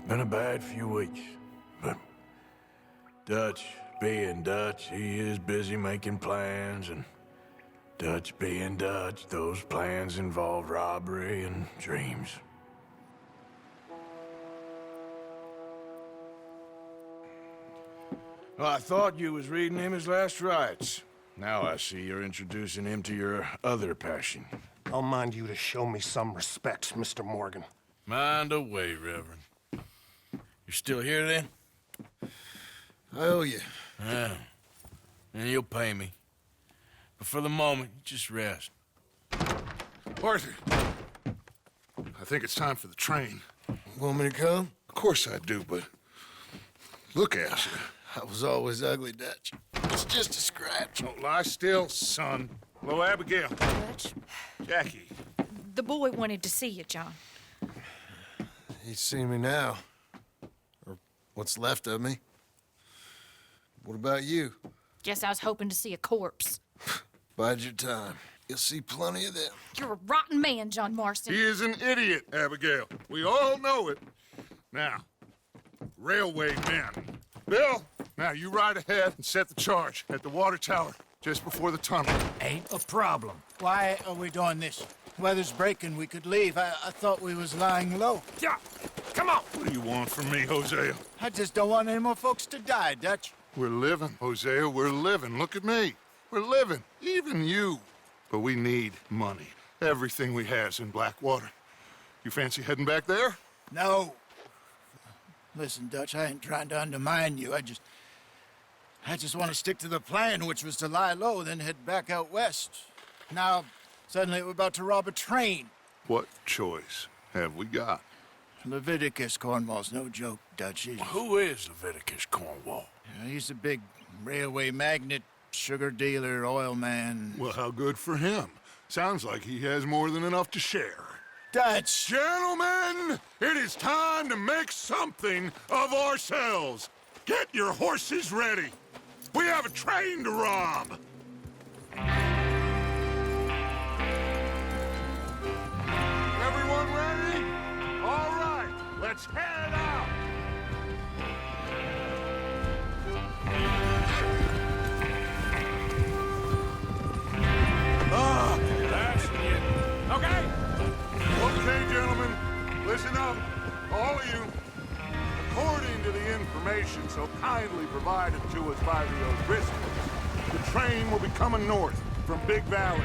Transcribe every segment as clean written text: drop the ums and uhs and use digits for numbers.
been a bad few weeks, but Dutch being Dutch, he is busy making plans, and Dutch being Dutch, those plans involve robbery and dreams. Well, I thought you was reading him his last rites. Now I see you're introducing him to your other passion. I'll mind you to show me some respect, Mr. Morgan. Mind away, Reverend. You're still here, then? I owe you. Yeah. And you'll pay me. But for the moment, just rest. Arthur, I think it's time for the train. Want me to come? Of course I do, but look at you. I was always ugly, Dutch. It's just a scratch. Don't lie still, son. Hello, Abigail. Dutch, Jackie. the boy wanted to see you, John. He's seen me now. Or what's left of me. What about you? Guess I was hoping to see a corpse. Bide your time. You'll see plenty of them. You're a rotten man, John Marston. He is an idiot, Abigail. We all know it. Now, railway men. Bill, now you ride ahead and set the charge at the water tower just before the tunnel. Ain't a problem. Why are we doing this? Weather's breaking. We could leave. I thought we was lying low. Yeah, come on. What do you want from me, Hosea? I just don't want any more folks to die, Dutch. We're living, Hosea. We're living. Look at me. We're living. Even you. But we need money. Everything we has in Blackwater. You fancy heading back there? No. Listen, Dutch, I ain't trying to undermine you. I just want to stick to the plan, which was to lie low, then head back out west. Now, suddenly we're about to rob a train. What choice have we got? Leviticus Cornwall's no joke, Dutch. Who is Leviticus Cornwall? He's a big railway magnate, sugar dealer, oil man. Well, how good for him. Sounds like he has more than enough to share. Dutch! Gentlemen, it is time to make something of ourselves. Get your horses ready. We have a train to rob. Everyone ready? All right, let's head out. That's it. Okay, gentlemen, listen up, all of you. According to the information so kindly provided to us by the O'Driscolls, the train will be coming north from Big Valley.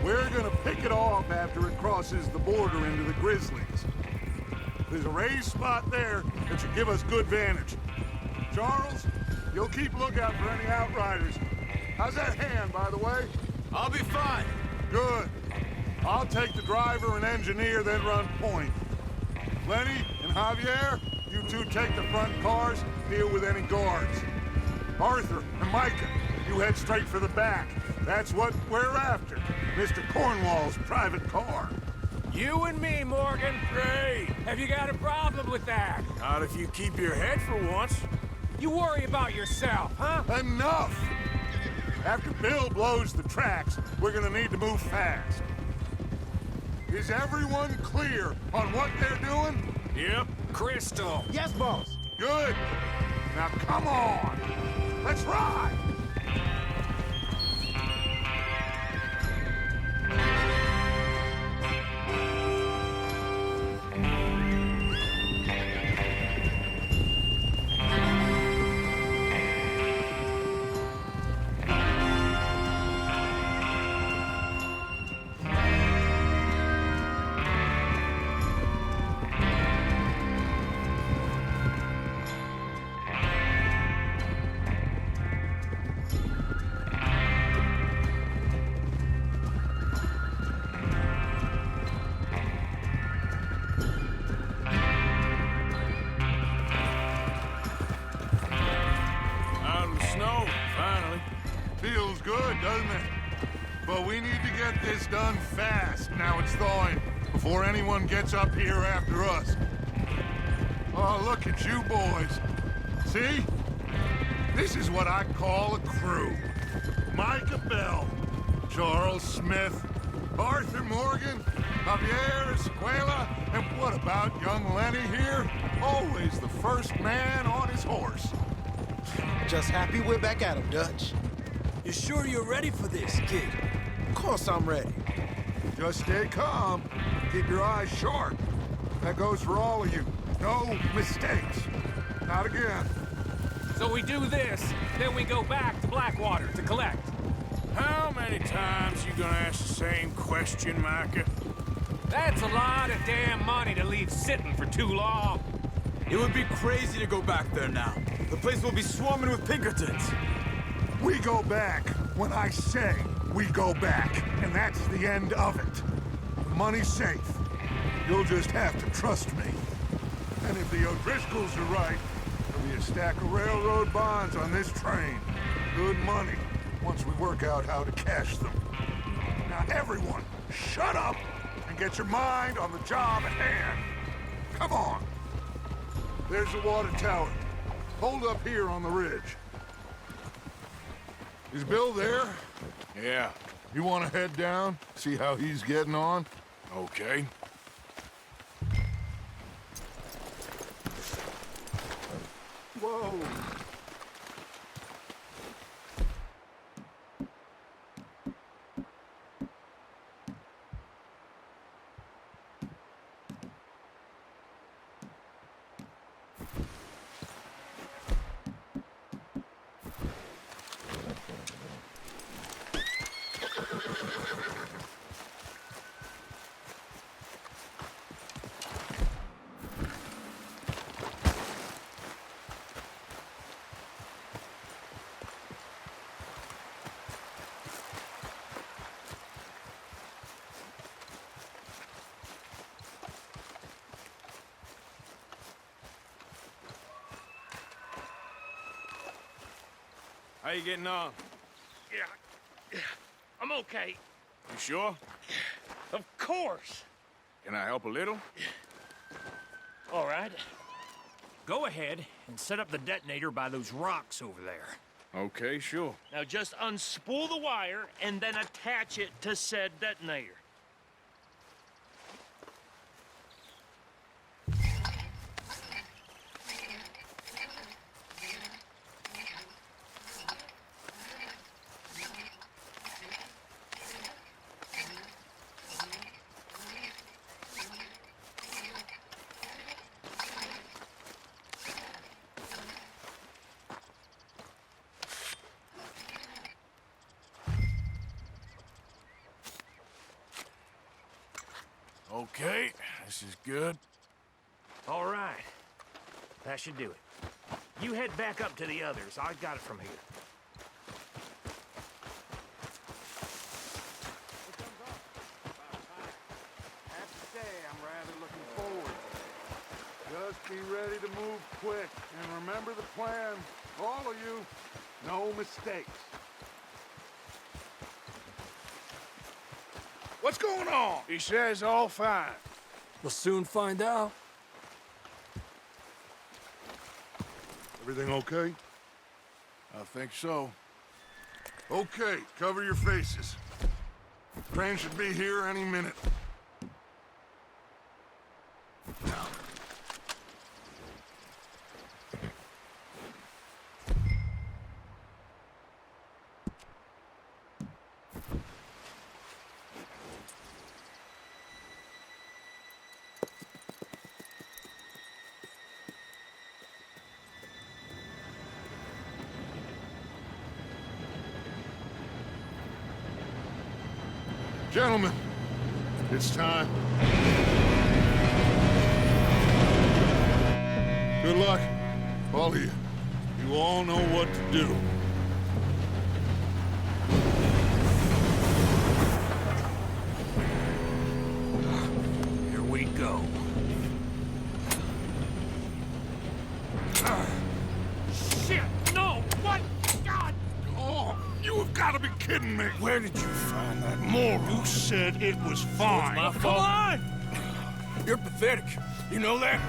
We're gonna pick it off after it crosses the border into the Grizzlies. There's a raised spot there that should give us good vantage. Charles, you'll keep lookout for any outriders. How's that hand, by the way? I'll be fine. Good. I'll take the driver and engineer, then run point. Lenny and Javier, you two take the front cars, deal with any guards. Arthur and Micah, you head straight for the back. That's what we're after. Mr. Cornwall's private car. You and me, Morgan. Great. Have you got a problem with that? Not if you keep your head for once. You worry about yourself, huh? Enough! After Bill blows the tracks, we're gonna need to move fast. Is everyone clear on what they're doing? Yep. Crystal. Yes, boss. Good. Now come on. Let's ride. Feels good, doesn't it? But we need to get this done fast. Now it's thawing, before anyone gets up here after us. Oh, look at you boys. See? This is what I call a crew. Micah Bell, Charles Smith, Arthur Morgan, Javier Escuela, and what about young Lenny here? Always the first man on his horse. Just happy we're back at him, Dutch. You sure you're ready for this, kid? Of course I'm ready. Just stay calm. Keep your eyes sharp. That goes for all of you. No mistakes. Not again. So we do this, then we go back to Blackwater to collect. How many times you gonna ask the same question, Micah? That's a lot of damn money to leave sitting for too long. It would be crazy to go back there now. The place will be swarming with Pinkertons. We go back when I say we go back, and that's the end of it. The money's safe. You'll just have to trust me. And if the O'Driscolls are right, there'll be a stack of railroad bonds on this train. Good money, once we work out how to cash them. Now everyone, shut up and get your mind on the job at hand. Come on. There's the water tower. Hold up here on the ridge. Is Bill there? Yeah, You want to head down, see how he's getting on? okay. Whoa. How you getting on? Yeah, I'm okay. You sure? Of course. Can I help a little? All right. Go ahead and set up the detonator by those rocks over there. Okay, sure. Now just unspool the wire and then attach it to said detonator. Okay, this is good. All right. That should do it. You head back up to the others. I got it from here. I have to say, I'm rather looking forward to it. Just be ready to move quick, and remember the plan. All of you, no mistakes. What's going on? He says all fine. We'll soon find out. Everything okay? I think so. Okay, cover your faces. Train should be here any minute. Gentlemen, it's time. Good luck, all of you. You all know what to do. Here we go. Shit! No! What? God! Oh, you have got to be kidding me. Where did you find that moron? You said it was fine. My Come fault. on! You're pathetic. You know that?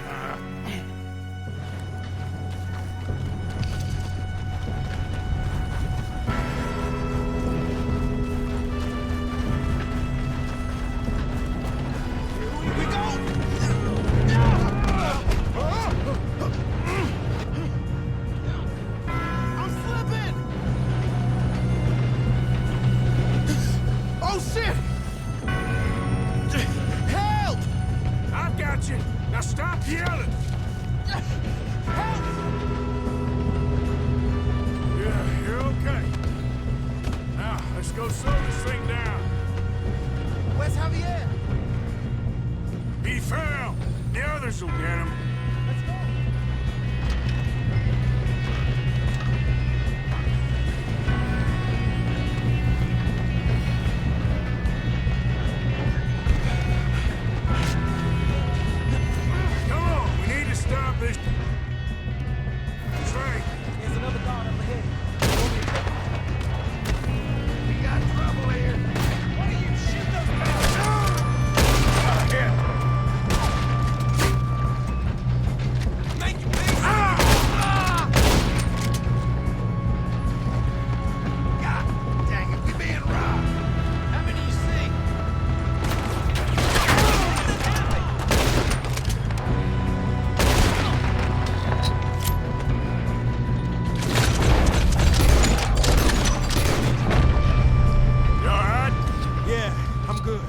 This'll get him. Come on, we need to stop this train. There's another guard up ahead. We got trouble here. Why do you shoot those guys? Here. Thank you, please. God dang it, we being robbed. How many you see? You all right? Yeah, I'm good.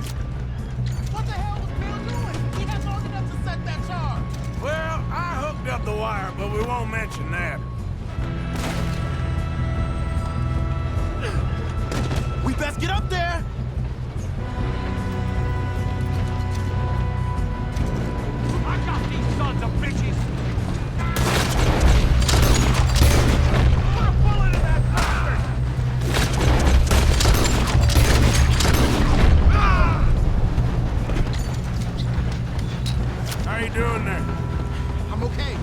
What the hell was Bill doing? He had long enough to set that charge. Well, I hooked up the wire, but we won't mention that. We best get up there. I got these sons of bitches! Put a bullet in that bastard! How you doing there? I'm okay.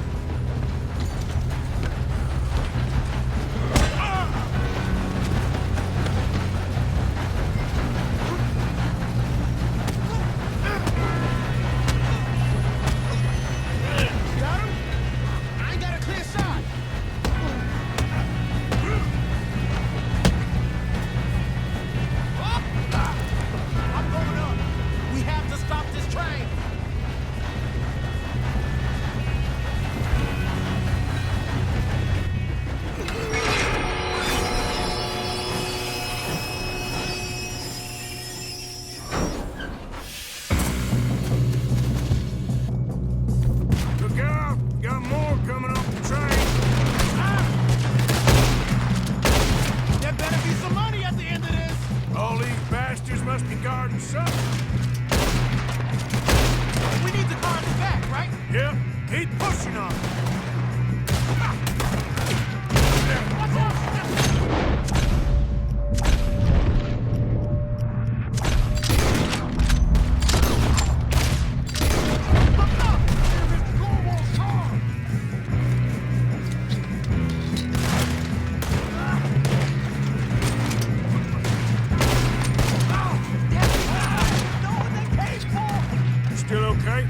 Got him? I ain't got a clear shot. I'm going up. We have to stop this train. Look out! Got more coming off the train. There better be some money at the end of this. All these bastards must be guarding something. We need the guards back, right? Yep, keep pushing on it. Still okay?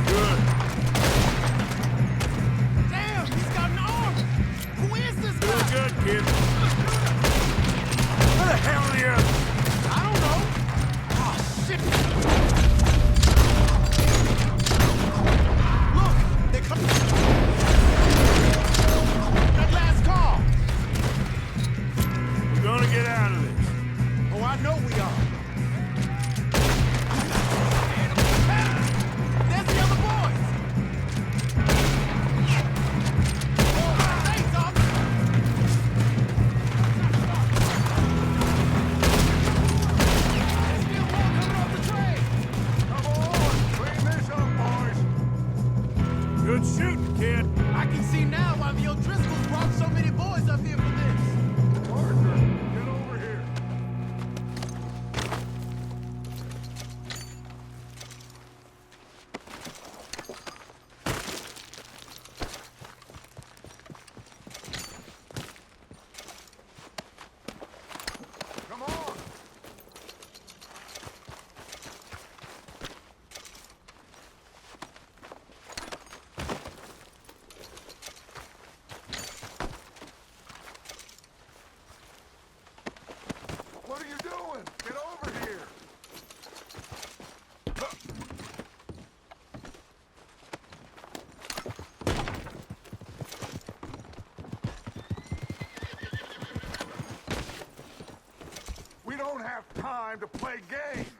Good. Damn, he's got an arm. Who is this Doing guy? good, kid. Where the hell are the others? I don't know. Oh, shit. Look, they're coming. That last call. We're gonna get out of this. Oh, I know we are. There's the other boys. Thanks, officer. There's still more coming off the train. Come on, clean this up, boys. Good shooting, kid. I can see now why the O'Driscolls brought so many boys up here for this. Arthur, get over here. Come on. What are you doing? Get over here. We don't have time to play games.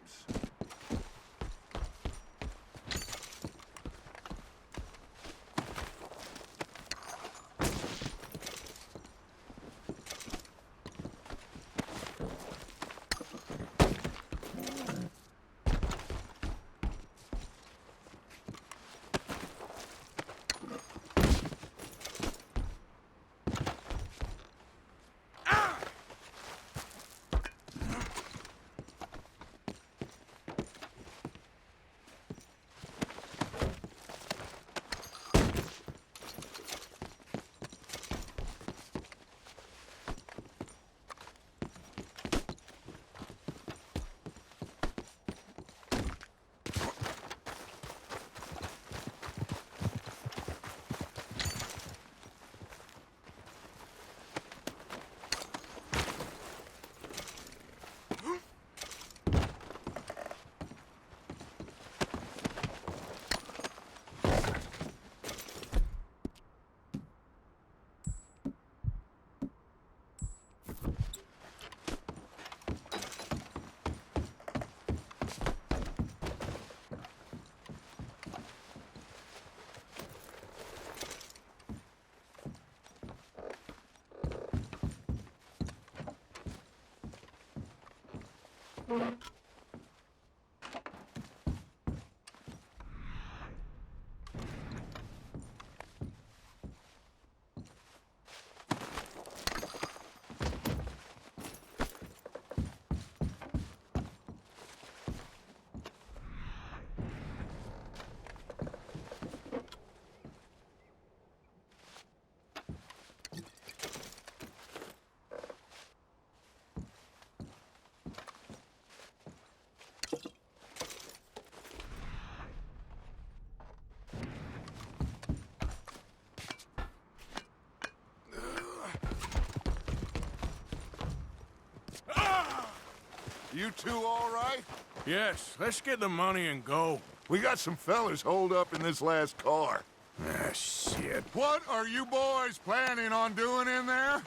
You two all right? Yes, let's get the money and go. We got some fellas holed up in this last car. Ah, shit. What are you boys planning on doing in there?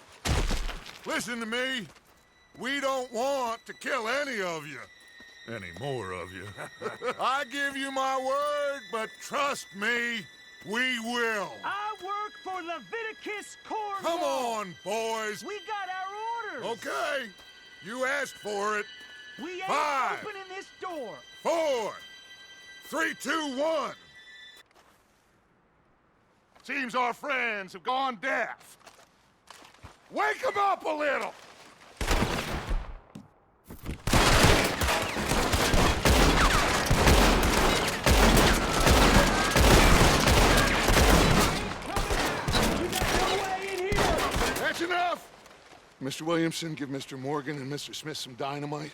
Listen to me. We don't want to kill any of you. Any more of you. I give you my word, but trust me, we will. I work for Leviticus Corps. Come on, boys. We got our orders. Okay. You asked for it. We ain't 5, opening this door. 4, 3, 2, 1. Seems our friends have gone deaf. Wake them up a little. That's enough. Mr. Williamson, give Mr. Morgan and Mr. Smith some dynamite.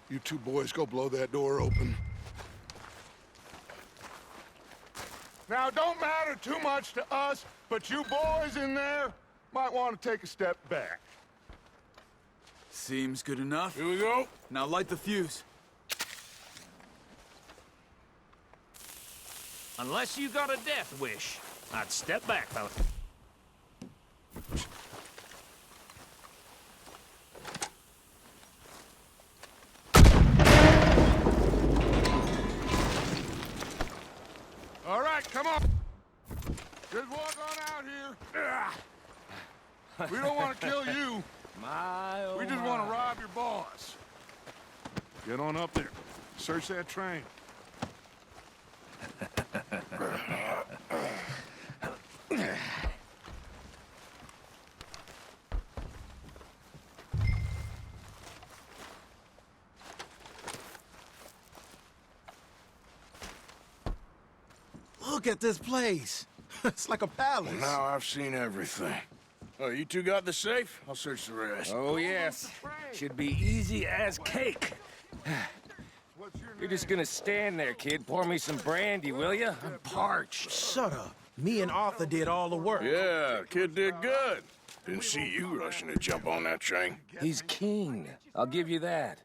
You two boys go blow that door open. Now, don't matter too much to us, but you boys in there might want to take a step back. Seems good enough. Here we go. Now light the fuse. Unless you got a death wish, I'd step back, fella. All right, come on. Just walk on out here. We don't want to kill you. We just want to rob your boss. Get on up there. Search that train. Look at this place. It's like a palace. Now I've seen everything. Oh, you two got the safe? I'll search the rest. Oh, yes. Should be easy as cake. You're just gonna stand there, kid. Pour me some brandy, will you? I'm parched. Shut up. Me and Arthur did all the work. Yeah, kid did good. Didn't see you rushing to jump on that train. He's keen. I'll give you that.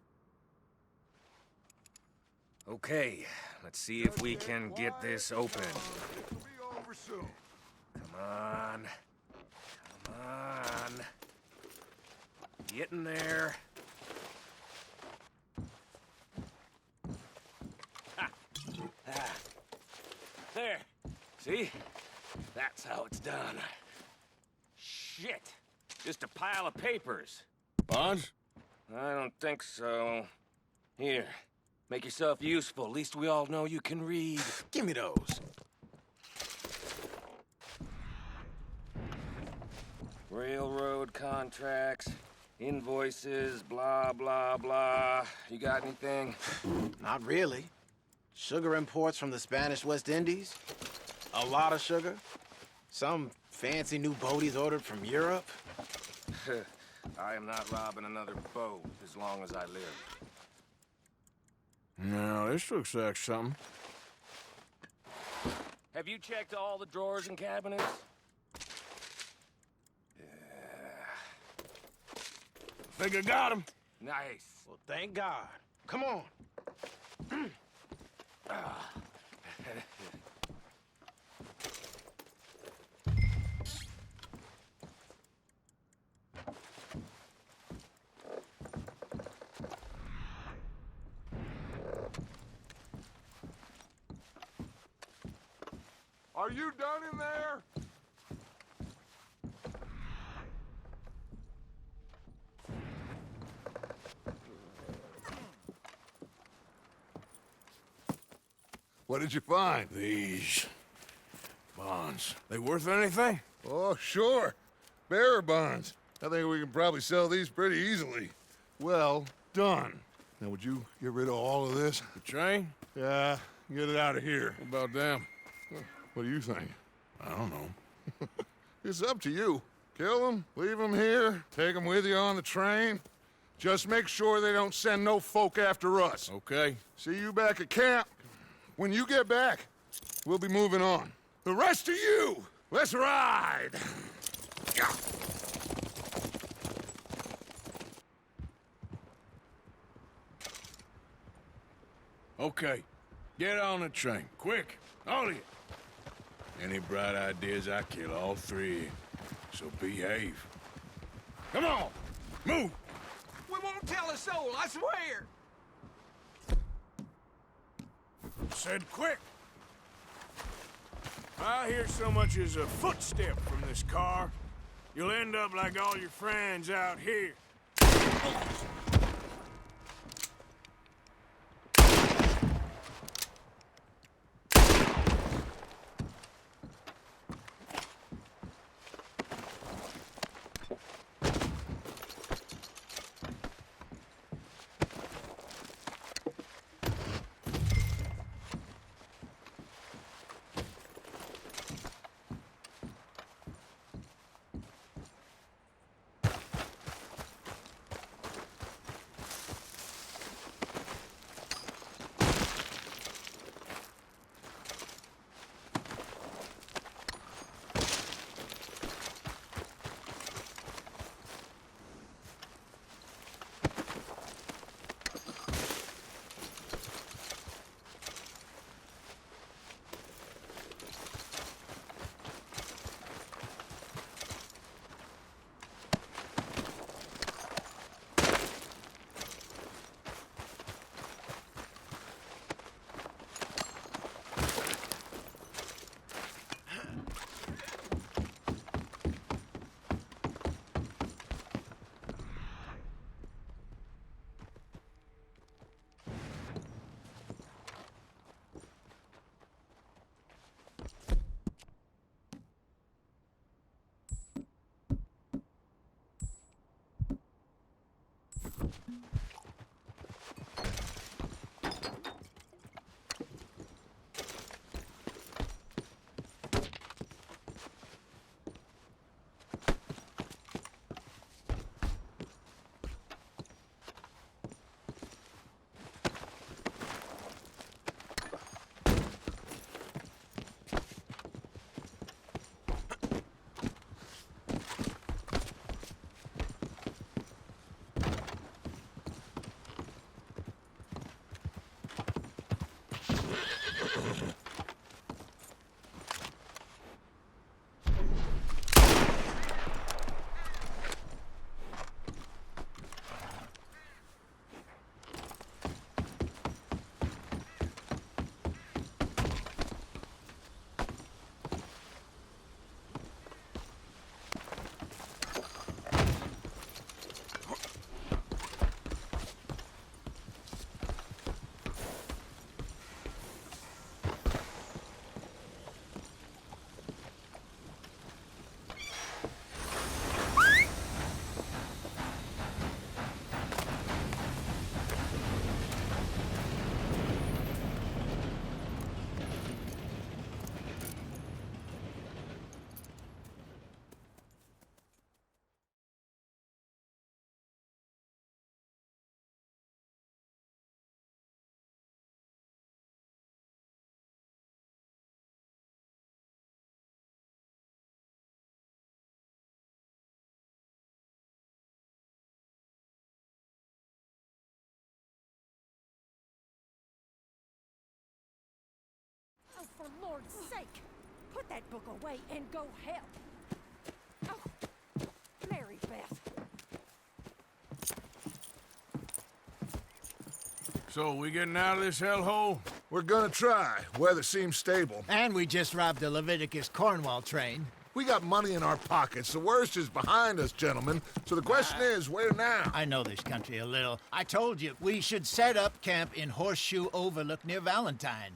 Okay, let's see if we can get this open. It'll be over soon. Come on. Come on. Get in there. Ha. Ah. There. See? That's how it's done. Shit. Just a pile of papers. Bonds? I don't think so. Here. Make yourself useful. At least we all know you can read. Give me those. Railroad contracts, invoices, blah, blah, blah. You got anything? Not really. Sugar imports from the Spanish West Indies. A lot of sugar. Some fancy new boat he's ordered from Europe. I am not robbing another boat as long as I live. No, this looks like something. Have you checked all the drawers and cabinets? Think I got him. Nice. Well, thank God. Come on. Are you done in there? What did you find? These bonds. They worth anything? Oh, sure. Bearer bonds. I think we can probably sell these pretty easily. Well done. Now, would you get rid of all of this? The train? Yeah, get it out of here. What about them? What do you think? I don't know. It's up to you. Kill them, leave them here, take them with you on the train. Just make sure they don't send no folk after us. Okay. See you back at camp. When you get back, we'll be moving on. The rest of you, let's ride! Yeah. Okay. Get on the train. Quick. All of you. Any bright ideas, I kill all three. So behave. Come on! Move! We won't tell a soul, I swear! Said quick! If I hear so much as a footstep from this car, you'll end up like all your friends out here. Oh, for Lord's sake! Put that book away and go help! Oh, Mary Beth. So, we getting out of this hellhole? We're gonna try. Weather seems stable. And we just robbed the Leviticus Cornwall train. We got money in our pockets. The worst is behind us, gentlemen. So the question is, where now? I know this country a little. I told you, we should set up camp in Horseshoe Overlook near Valentine.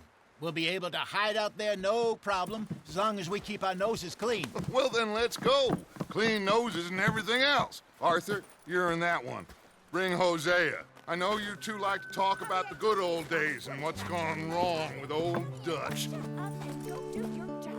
We'll be able to hide out there no problem, as long as we keep our noses clean. Well, then let's go. Clean noses and everything else. Arthur, you're in that one. Bring Hosea. I know you two like to talk about the good old days and what's gone wrong with old Dutch. Up and go do your job.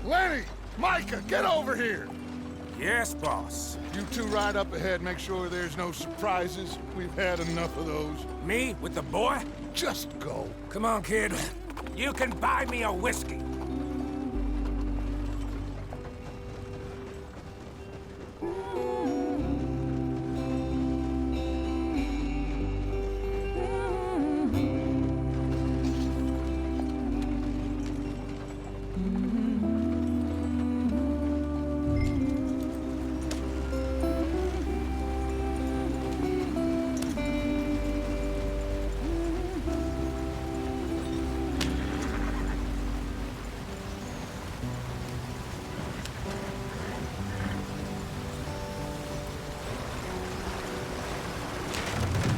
Lenny! Micah, get over here! Yes, boss. You two ride up ahead, make sure there's no surprises. We've had enough of those. Me with the boy? Just go. Come on, kid. You can buy me a whiskey.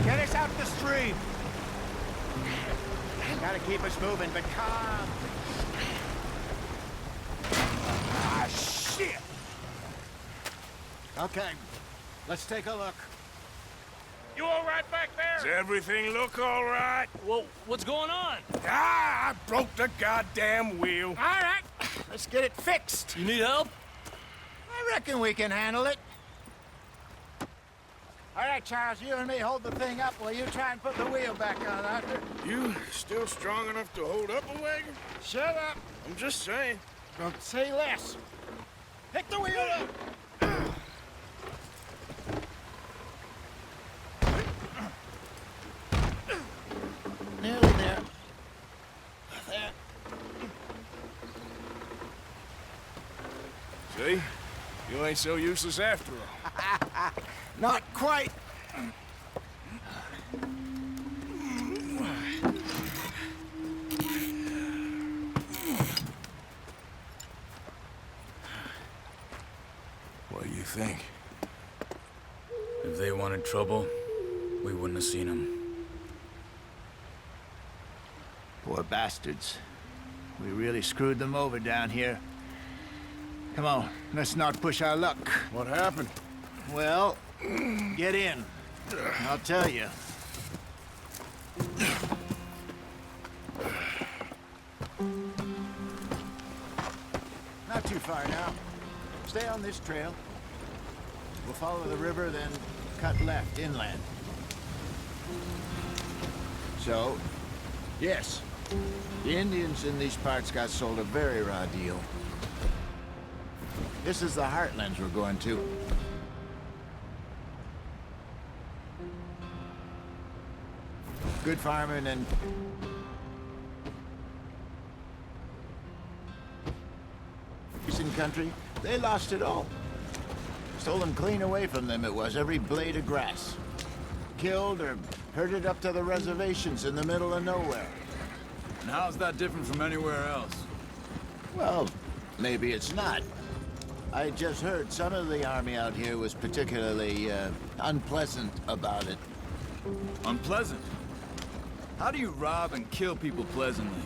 Get us out the stream. Gotta keep us moving, but calm. Ah, shit! Okay, let's take a look. You all right back there? Does everything look all right? Well, what's going on? Ah, I broke the goddamn wheel. All right, let's get it fixed. You need help? I reckon we can handle it. All right, Charles, you and me hold the thing up while you try and put the wheel back on, Arthur. You still strong enough to hold up a wagon? Shut up. I'm just saying. Don't say less. Pick the wheel up. Nearly there. There. See? You ain't so useless after all. Not quite. What do you think? If they wanted trouble, we wouldn't have seen them. Poor bastards. We really screwed them over down here. Come on, let's not push our luck. What happened? Well, get in. I'll tell you. Not too far now. Stay on this trail. We'll follow the river, then cut left inland. So, yes, the Indians in these parts got sold a very raw deal. This is the heartlands we're going to. Good farming and... in country, they lost it all. Stolen clean away from them it was, every blade of grass. Killed or herded up to the reservations in the middle of nowhere. And how's that different from anywhere else? Well, maybe it's not. I just heard some of the army out here was particularly, unpleasant about it. Unpleasant? How do you rob and kill people pleasantly?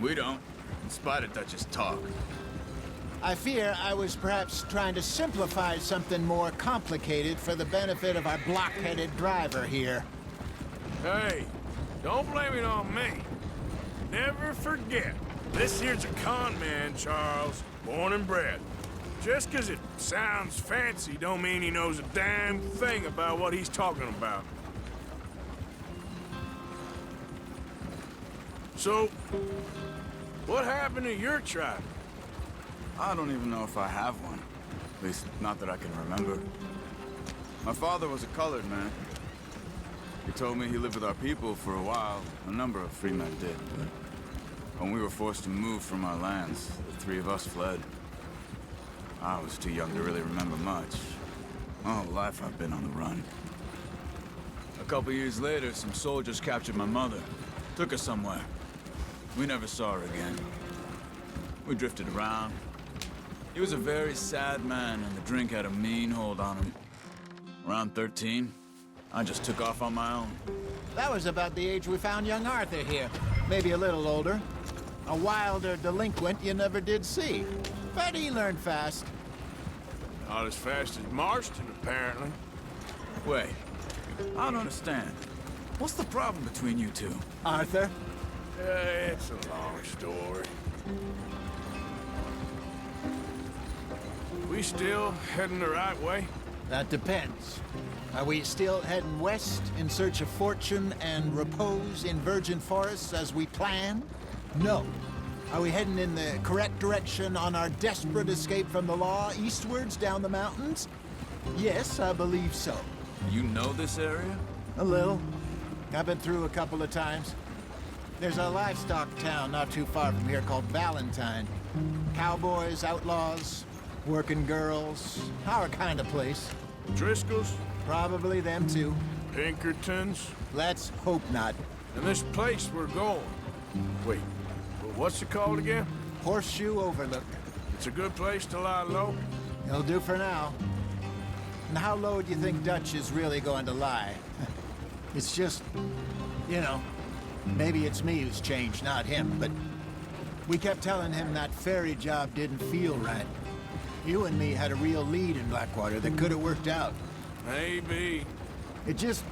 We don't, in spite of Dutch's talk. I fear I was perhaps trying to simplify something more complicated for the benefit of our block-headed driver here. Hey, Don't blame it on me. Never forget, this here's a con man, Charles, born and bred. Just 'cause it sounds fancy don't mean he knows a damn thing about what he's talking about. So, what happened to your tribe? I don't even know if I have one. At least, not that I can remember. My father was a colored man. He told me he lived with our people for a while. A number of free men did, but when we were forced to move from our lands, the three of us fled. I was too young to really remember much. My whole life I've been on the run. A couple years later, some soldiers captured my mother. Took her somewhere. We never saw her again. We drifted around. He was a very sad man, and the drink had a mean hold on him. Around 13, I just took off on my own. That was about the age we found young Arthur here. Maybe a little older. A wilder delinquent you never did see. But he learned fast. Not as fast as Marston, apparently. Wait, I don't understand. What's the problem between you two? Arthur? It's a long story. We still heading the right way? That depends. Are we still heading west in search of fortune and repose in virgin forests as we planned? No. Are we heading in the correct direction on our desperate escape from the law eastwards down the mountains? Yes, I believe so. You know this area? A little. I've been through a couple of times. There's a livestock town not too far from here called Valentine. Cowboys, outlaws, working girls, our kind of place. Driscoll's? Probably them too. Pinkertons? Let's hope not. And this place we're going. Wait, what's it called again? Horseshoe Overlook. It's a good place to lie low? It'll do for now. And how low do you think Dutch is really going to lie? It's just, you know, maybe it's me who's changed, not him, but we kept telling him that ferry job didn't feel right. You and me had a real lead in Blackwater that could have worked out. Maybe. It just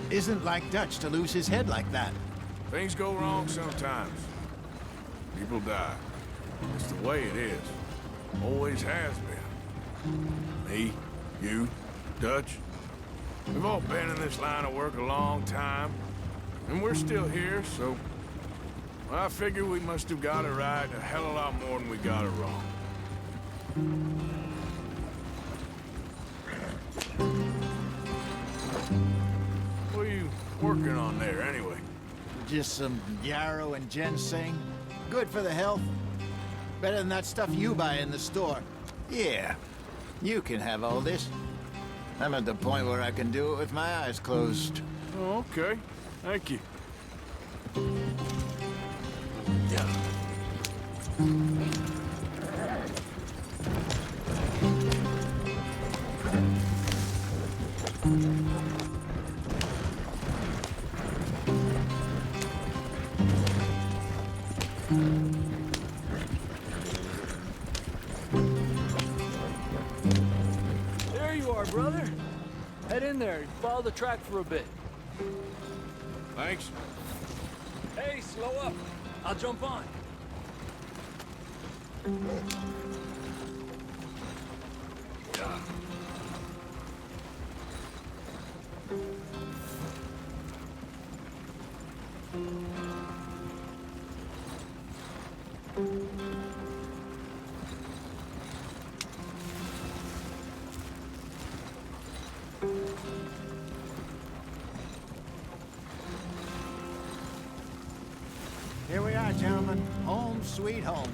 isn't like Dutch to lose his head like that. Things go wrong sometimes. People die. It's the way it is. Always has been. Me, you, Dutch. We've all been in this line of work a long time. And we're still here, so... well, I figure we must have got it right a hell of a lot more than we got it wrong. What are you working on there, anyway? Just some yarrow and ginseng. Good for the health. Better than that stuff you buy in the store. Yeah, you can have all this. I'm at the point where I can do it with my eyes closed. Oh, okay. Thank you. Yeah. There you are, brother. Head in there and follow the track for a bit. Thanks. Hey, slow up. I'll jump on. Yeah. Here we are, gentlemen. Home sweet home.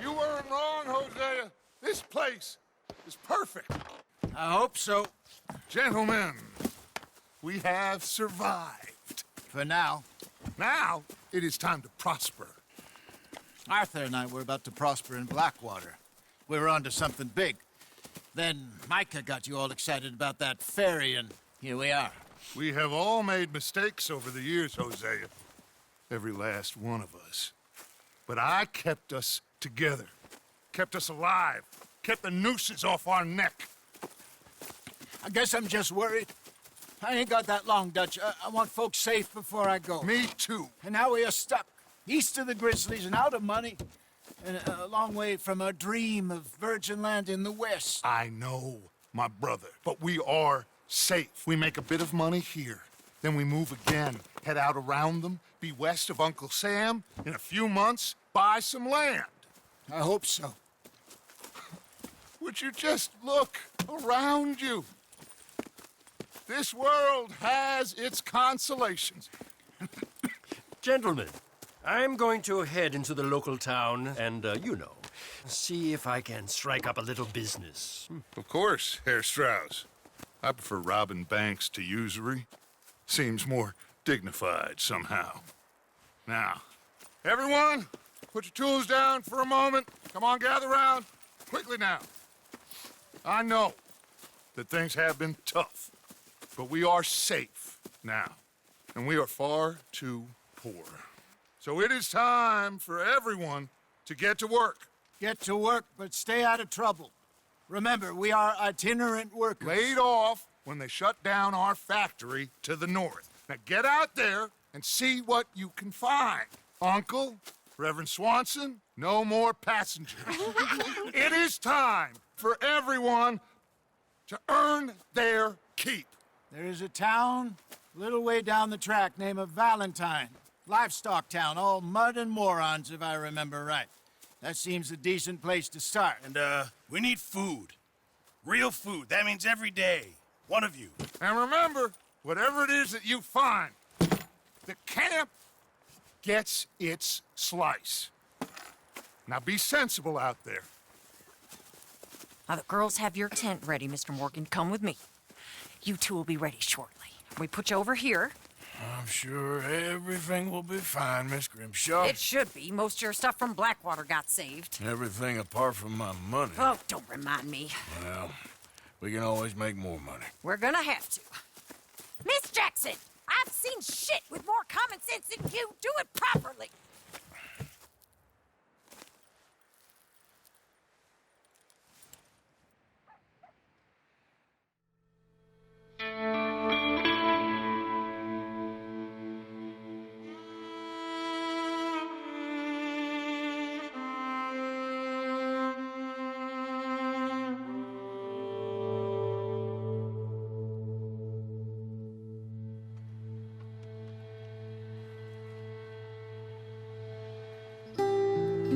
You weren't wrong, Hosea. This place is perfect. I hope so. Gentlemen, we have survived. For now. Now, it is time to prosper. Arthur and I were about to prosper in Blackwater. We were onto something big. Then Micah got you all excited about that ferry, and here we are. We have all made mistakes over the years, Hosea. Every last one of us. But I kept us together. Kept us alive. Kept the nooses off our neck. I guess I'm just worried. I ain't got that long, Dutch. I want folks safe before I go. Me too. And now we are stuck, east of the Grizzlies and out of money, and a long way from our dream of virgin land in the west. I know, my brother, but we are safe. We make a bit of money here, then we move again, head out around them, be west of Uncle Sam, in a few months, buy some land. I hope so. Would you just look around you? This world has its consolations. Gentlemen, I'm going to head into the local town and, see if I can strike up a little business. Of course, Herr Strauss. I prefer robbing banks to usury. Seems more dignified somehow. Now, everyone, put your tools down for a moment. Come on, gather round. Quickly now. I know that things have been tough, but we are safe now, and we are far too poor. So it is time for everyone to get to work. Get to work, but stay out of trouble. Remember, we are itinerant workers. Laid off when they shut down our factory to the north. Now get out there and see what you can find. Uncle, Reverend Swanson, no more passengers. It is time for everyone to earn their keep. There is a town a little way down the track named Valentine. Livestock town, all mud and morons, if I remember right. That seems a decent place to start. And, we need food. Real food. That means every day. One of you. And remember, whatever it is that you find, the camp gets its slice. Now be sensible out there. Now, the girls have your tent ready, Mr. Morgan. Come with me. You two will be ready shortly. We put you over here. I'm sure everything will be fine, Miss Grimshaw. It should be. Most of your stuff from Blackwater got saved. Everything apart from my money. Oh, don't remind me. Well, we can always make more money. We're gonna have to. Miss Jackson, I've seen shit with more common sense than you. Do it properly.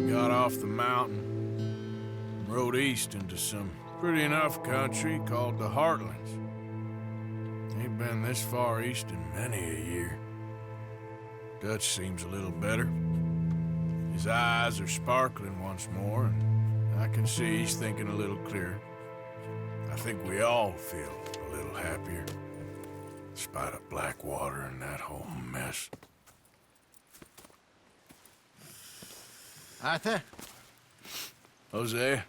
Got off the mountain, rode east into some pretty enough country called the Heartlands. Ain't been this far east in many a year. Dutch seems a little better. His eyes are sparkling once more, and I can see he's thinking a little clearer. I think we all feel a little happier, in spite of Blackwater and that whole mess. Arthur? Jose?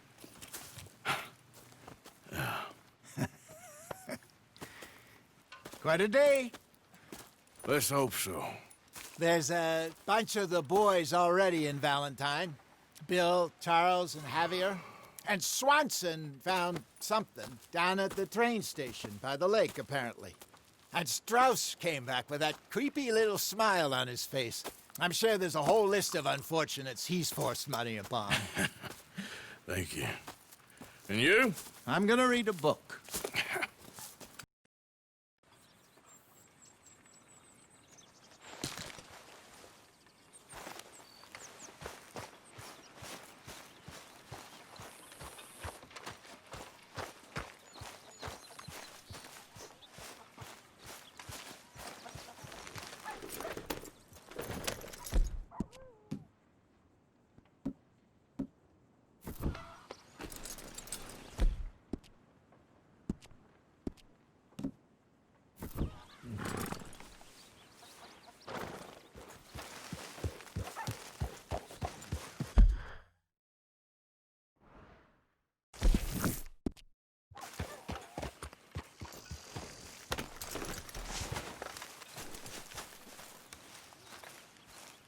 Quite a day. Let's hope so. There's a bunch of the boys already in Valentine. Bill, Charles, and Javier. And Swanson found something down at the train station by the lake, apparently. And Strauss came back with that creepy little smile on his face. I'm sure there's a whole list of unfortunates he's forced money upon. Thank you. And you? I'm gonna read a book.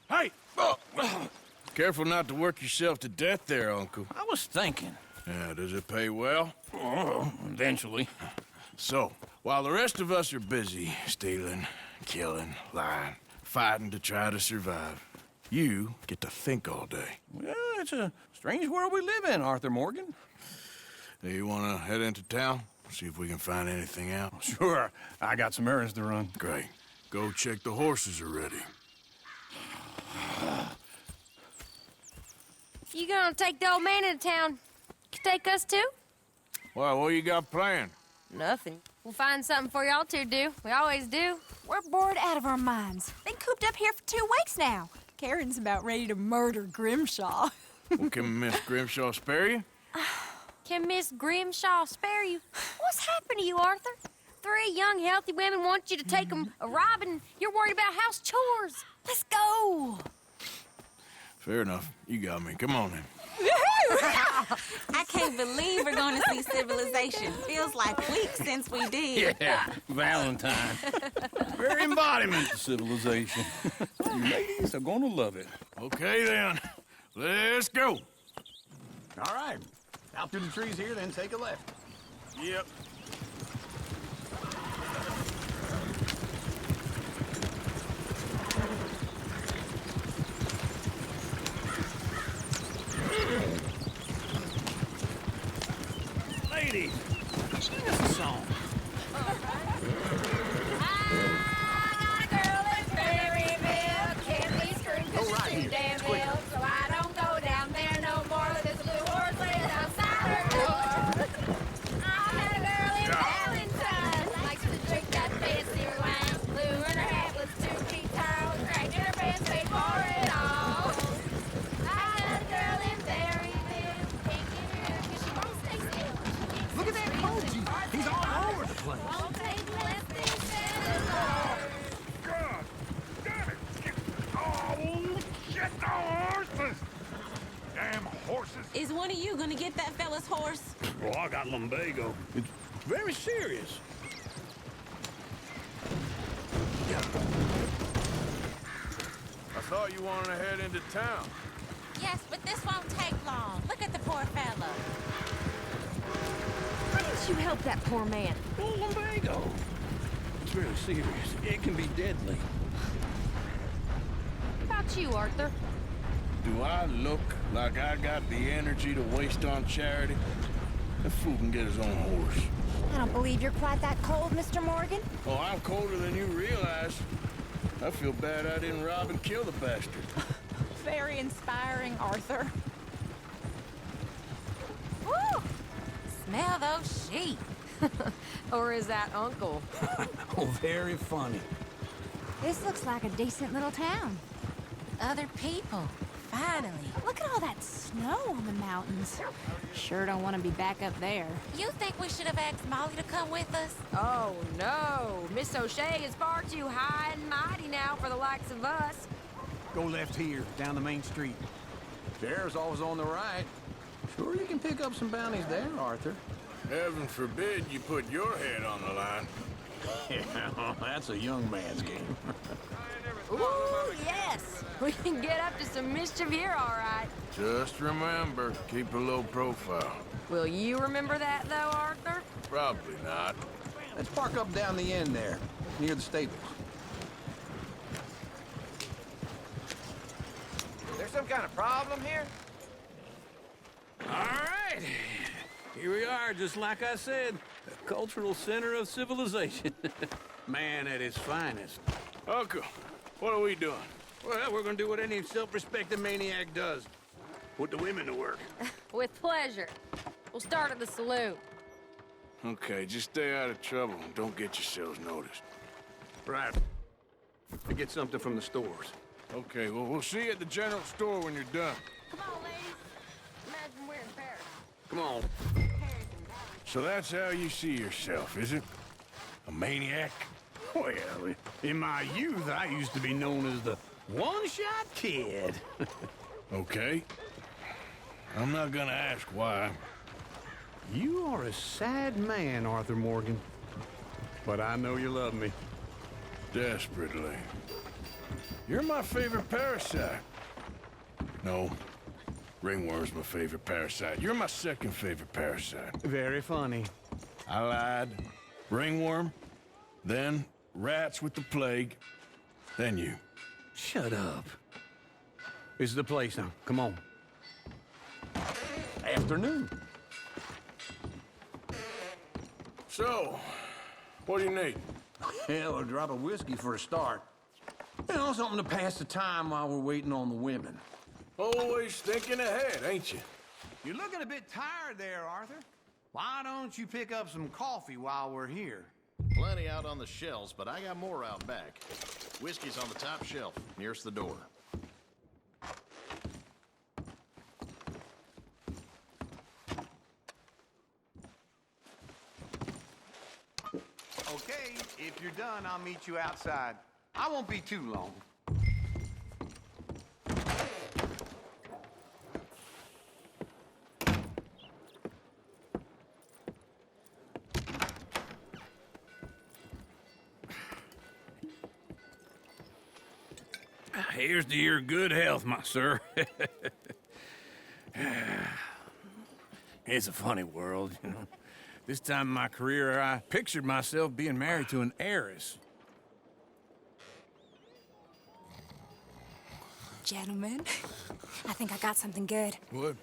Hey! Careful not to work yourself to death there, Uncle. I was thinking. Yeah, does it pay well? Oh, eventually. So, while the rest of us are busy stealing, killing, lying, fighting to try to survive, you get to think all day. Well, it's a strange world we live in, Arthur Morgan. Do you want to head into town? See if we can find anything out? Sure. I got some errands to run. Great. Go check the horses are ready. You gonna take the old man into town? Take us too? Well, what you got planned? Nothing. We'll find something for y'all to do. We always do. We're bored out of our minds. Been cooped up here for 2 weeks now. Karen's about ready to murder Grimshaw. Well, can Miss Grimshaw spare you? Can Miss Grimshaw spare you? What's happened to you, Arthur? 3 young, healthy women want you to take them a robbing. You're worried about house chores. Let's go. Fair enough. You got me. Come on then. I can't believe we're going to see civilization. Feels like weeks since we did. Yeah, Valentine. Very embodiment of civilization. You ladies are gonna love it. Okay then. Let's go. All right. Out through the trees here, then take a left. Yep. Ladies, sing us a song. Look at that Koji. He's all over the place. God damn it! Oh, shit, the horses! Damn horses! Is one of you going to get that fella's horse? Oh, I got lumbago. It's very serious. I thought you wanted to head into town. Yes, but this won't take long. Look at the poor fella. Why didn't you help that poor man? Oh, lumbago. It's very serious. It can be deadly. How about you, Arthur? Do I look like I got the energy to waste on charity? That fool can get his own horse. I don't believe you're quite that cold, Mr. Morgan. Oh, I'm colder than you realize. I feel bad I didn't rob and kill the bastard. Very inspiring, Arthur. Woo! Smell those sheep. Or is that Uncle? Oh, very funny. This looks like a decent little town. Other people. Finally. Look at all that snow on the mountains. Sure don't want to be back up there. You think we should have asked Molly to come with us? Oh, no. Miss O'Shea is far too high and mighty now for the likes of us. Go left here, down the main street. Sheriff's always on the right. Sure you can pick up some bounties there, Arthur. Heaven forbid you put your head on the line. Yeah, that's a young man's game. Ooh, yes. We can get up to some mischief here, all right. Just remember, keep a low profile. Will you remember that, though, Arthur? Probably not. Let's park up down the end there, near the stables. There's some kind of problem here? All right. Here we are, just like I said. A cultural center of civilization. Man at his finest. Uncle, what are we doing? Well, we're gonna do what any self-respecting maniac does. Put the women to work. With pleasure. We'll start at the saloon. Okay, just stay out of trouble and don't get yourselves noticed. Right. To get something from the stores. Okay, well, we'll see you at the general store when you're done. Come on, ladies. Imagine we're in Paris. Come on. So that's how you see yourself, is it? A maniac? Well, in my youth, I used to be known as the one-shot kid. Okay. I'm not gonna ask why. You are a sad man, Arthur Morgan. But I know you love me. Desperately. You're my favorite parasite. No. Ringworm's my favorite parasite. You're my second favorite parasite. Very funny. I lied. ringworm, then rats with the plague, then you. Shut up. This is the place now. Come on. Afternoon. So, what do you need? Hell, a drop of whiskey for a start. You know, something to pass the time while we're waiting on the women. Always thinking ahead, ain't you? You're looking a bit tired there, Arthur. Why don't you pick up some coffee while we're here? Plenty out on the shelves, but I got more out back. Whiskey's on the top shelf, nearest the door. Okay, if you're done, I'll meet you outside. I won't be too long. Here's to your good health, my sir. It's a funny world, you know. This time in my career, I pictured myself being married to an heiress. Gentlemen, I think I got something good. What?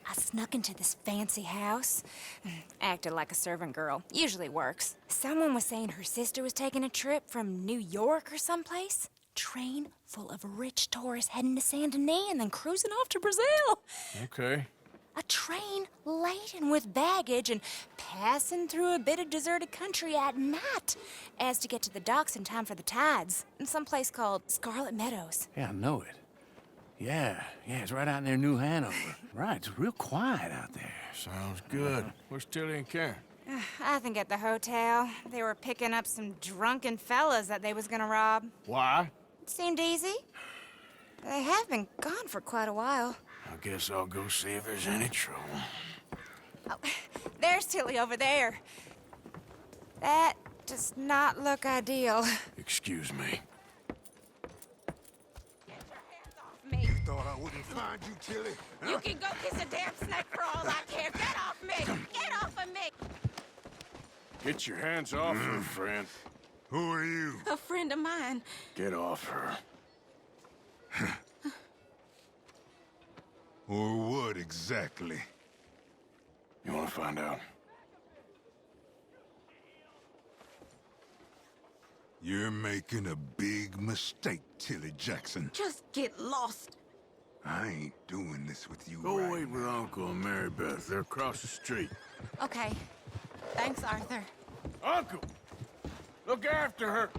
I snuck into this fancy house. Acted like a servant girl. Usually works. Someone was saying her sister was taking a trip from New York or someplace. Train full of rich tourists heading to Saint Denis and then cruising off to Brazil. Okay. A train laden with baggage and passing through a bit of deserted country at night as to get to the docks in time for the tides in some place called Scarlet Meadows. Yeah, I know it. Yeah, it's right out near New Hanover. Right, it's real quiet out there. Sounds good. Where's Tilly and Karen? I think at the hotel. They were picking up some drunken fellas that they was gonna rob. Why? It seemed easy. They have been gone for quite a while. I guess I'll go see if there's any trouble. Oh, there's Tilly over there. That does not look ideal. Excuse me. You thought I wouldn't find you, Tilly? Huh? You can go kiss a damn snake for all I care. Get off me! Get off of me! Get your hands off her, friend. Who are you? A friend of mine. Get off her. Or what exactly? You want to find out? You're making a big mistake, Tilly Jackson. Just get lost. I ain't doing this with you. Go right wait with Uncle and Mary Beth. They're across the street. Okay. Thanks, Arthur. Uncle! Look after her.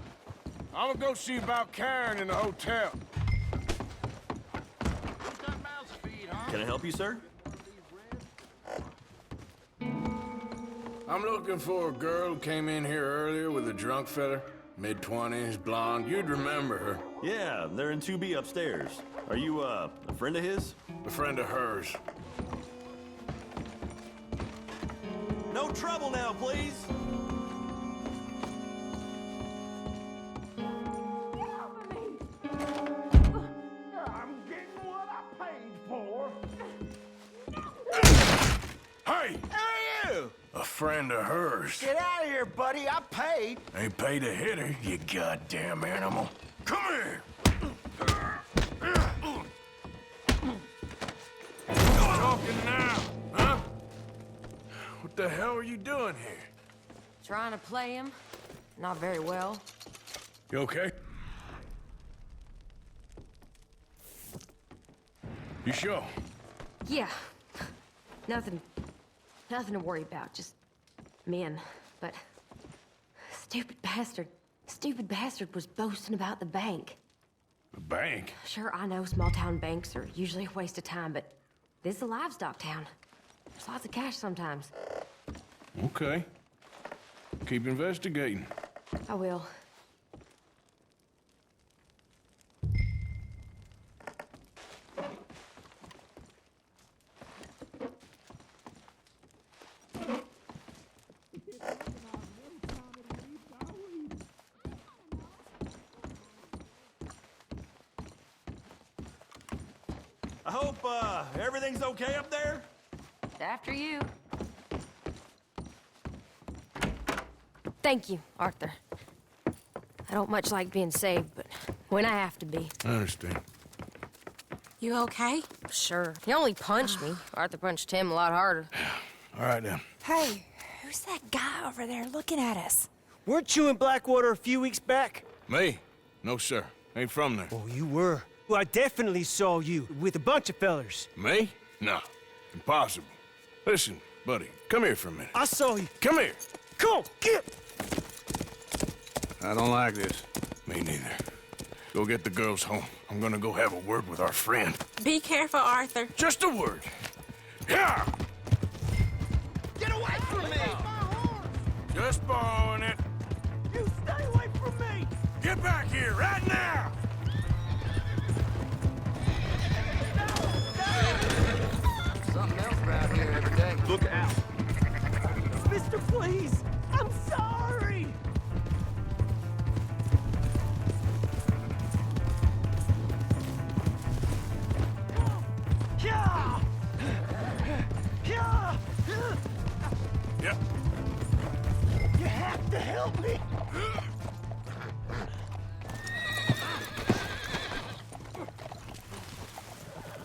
I'm gonna go see about Karen in the hotel. Can I help you, sir? I'm looking for a girl who came in here earlier with a drunk fella. Mid-20s, blonde. You'd remember her. Yeah, they're in 2B upstairs. Are you, a friend of his? A friend of hers. No trouble now, please! I'm getting what I paid for. Hey! Who are you? A friend of hers. Get out of here, buddy. I paid. Ain't paid to hit her, you goddamn animal. Come here! Talking now, huh? What the hell are you doing here? Trying to play him. Not very well. You okay? You sure? Yeah. Nothing to worry about. Just men. But stupid bastard was boasting about the bank. The bank? Sure, I know small town banks are usually a waste of time, but this is a livestock town. There's lots of cash sometimes. Okay. Keep investigating. I will. I hope, everything's okay up there? After you. Thank you, Arthur. I don't much like being saved, but when I have to be. I understand. You okay? Sure. He only punched me. Arthur punched him a lot harder. All right, then. Hey, who's that guy over there looking at us? Weren't you in Blackwater a few weeks back? Me? No, sir. Ain't from there. Oh, you were. Well, I definitely saw you with a bunch of fellers. Me? No. Impossible. Listen, buddy, come here for a minute. I saw you. Come here. Come on, get! I don't like this. Me neither. Go get the girls home. I'm gonna go have a word with our friend. Be careful, Arthur. Just a word. Yeah! Get away from me! Just borrowing it. You stay away from me! Get back here right now! Something else around here every day. Look out. Mister, please! I'm sorry! Yeah! Yeah! Yep. You have to help me!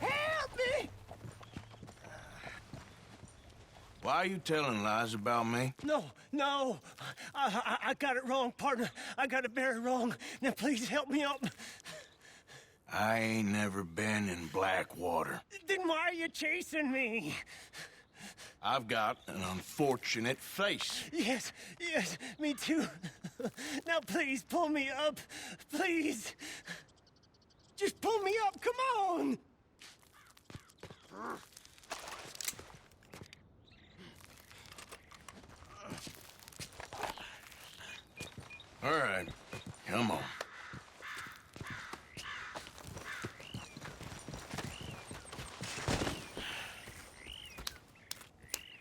Help me! Why are you telling lies about me? No. I got it wrong, partner. I got it very wrong. Now, please help me up. I ain't never been in Blackwater. Then why are you chasing me? I've got an unfortunate face. Yes, me too. Now, please, pull me up. Please. Just pull me up, come on! All right, come on.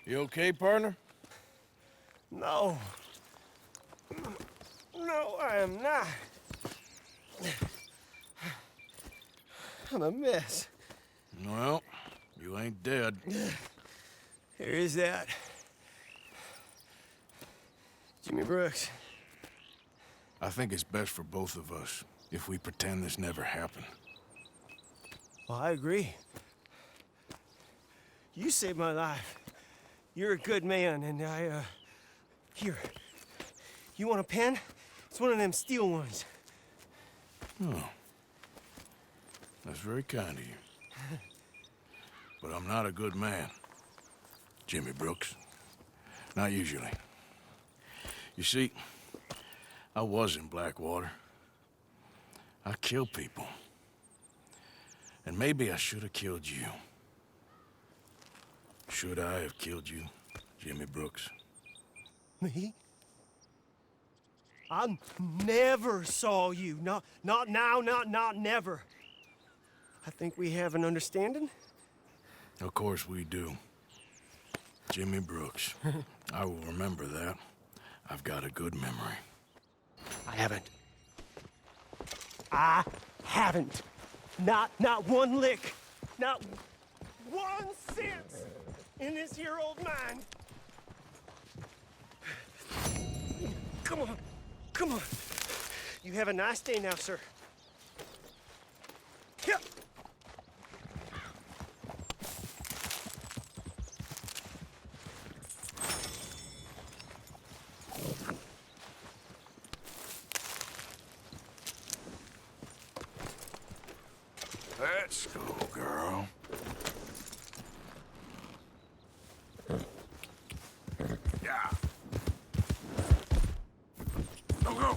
You okay, partner? No. No, I am not. I'm a mess. Well, you ain't dead. There is that. Jimmy Brooks. I think it's best for both of us if we pretend this never happened. Well, I agree. You saved my life. You're a good man, and here. You want a pen? It's one of them steel ones. Oh. That's very kind of you. But I'm not a good man, Jimmy Brooks. Not usually. You see, I was in Blackwater. I killed people. And maybe I should have killed you. Should I have killed you, Jimmy Brooks? Me? I never saw you. Not now, not never. I think we have an understanding. Of course we do. Jimmy Brooks. I will remember that. I've got a good memory. I haven't. Not one lick. Not 1 cent in this here old mine. Come on. You have a nice day now, sir. Yep. Let's go, girl. Yeah. Go.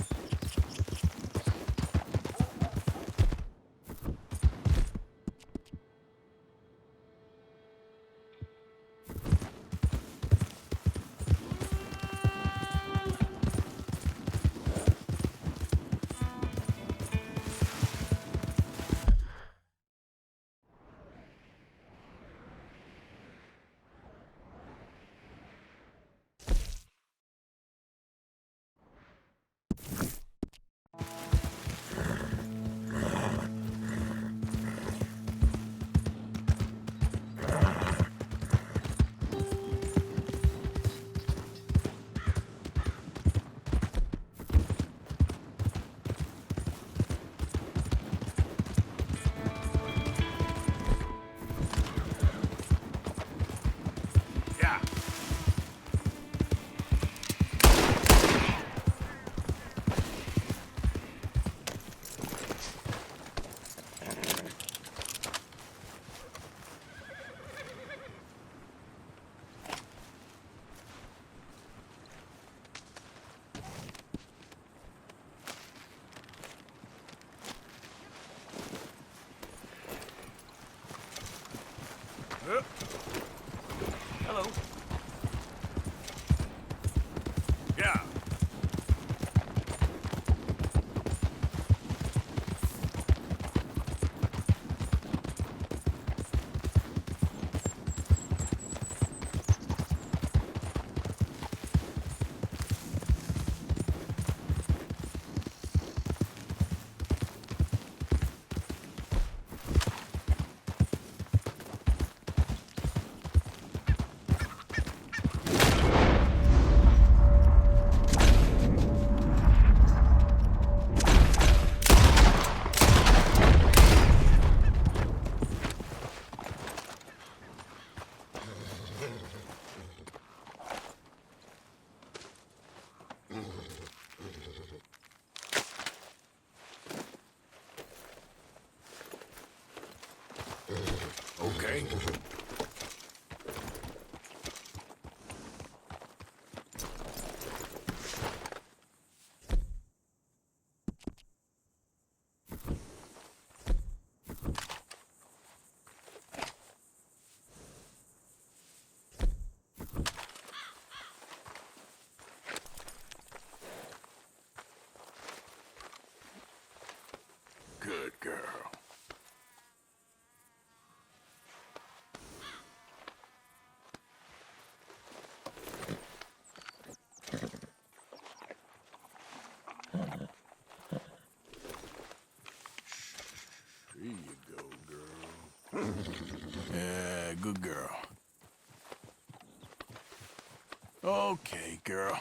Okay, girl.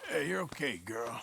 Hey, you're okay, girl.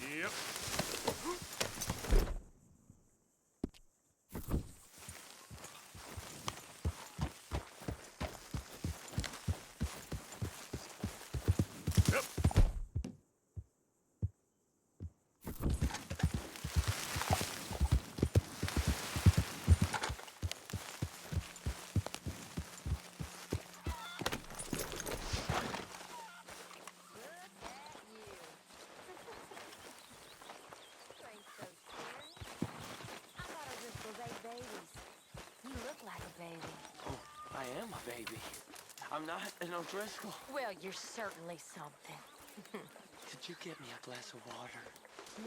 Yeah. Yep. Yep. You look like a baby. Oh, I am a baby. I'm not an O'Driscoll. Well, you're certainly something. Could you get me a glass of water?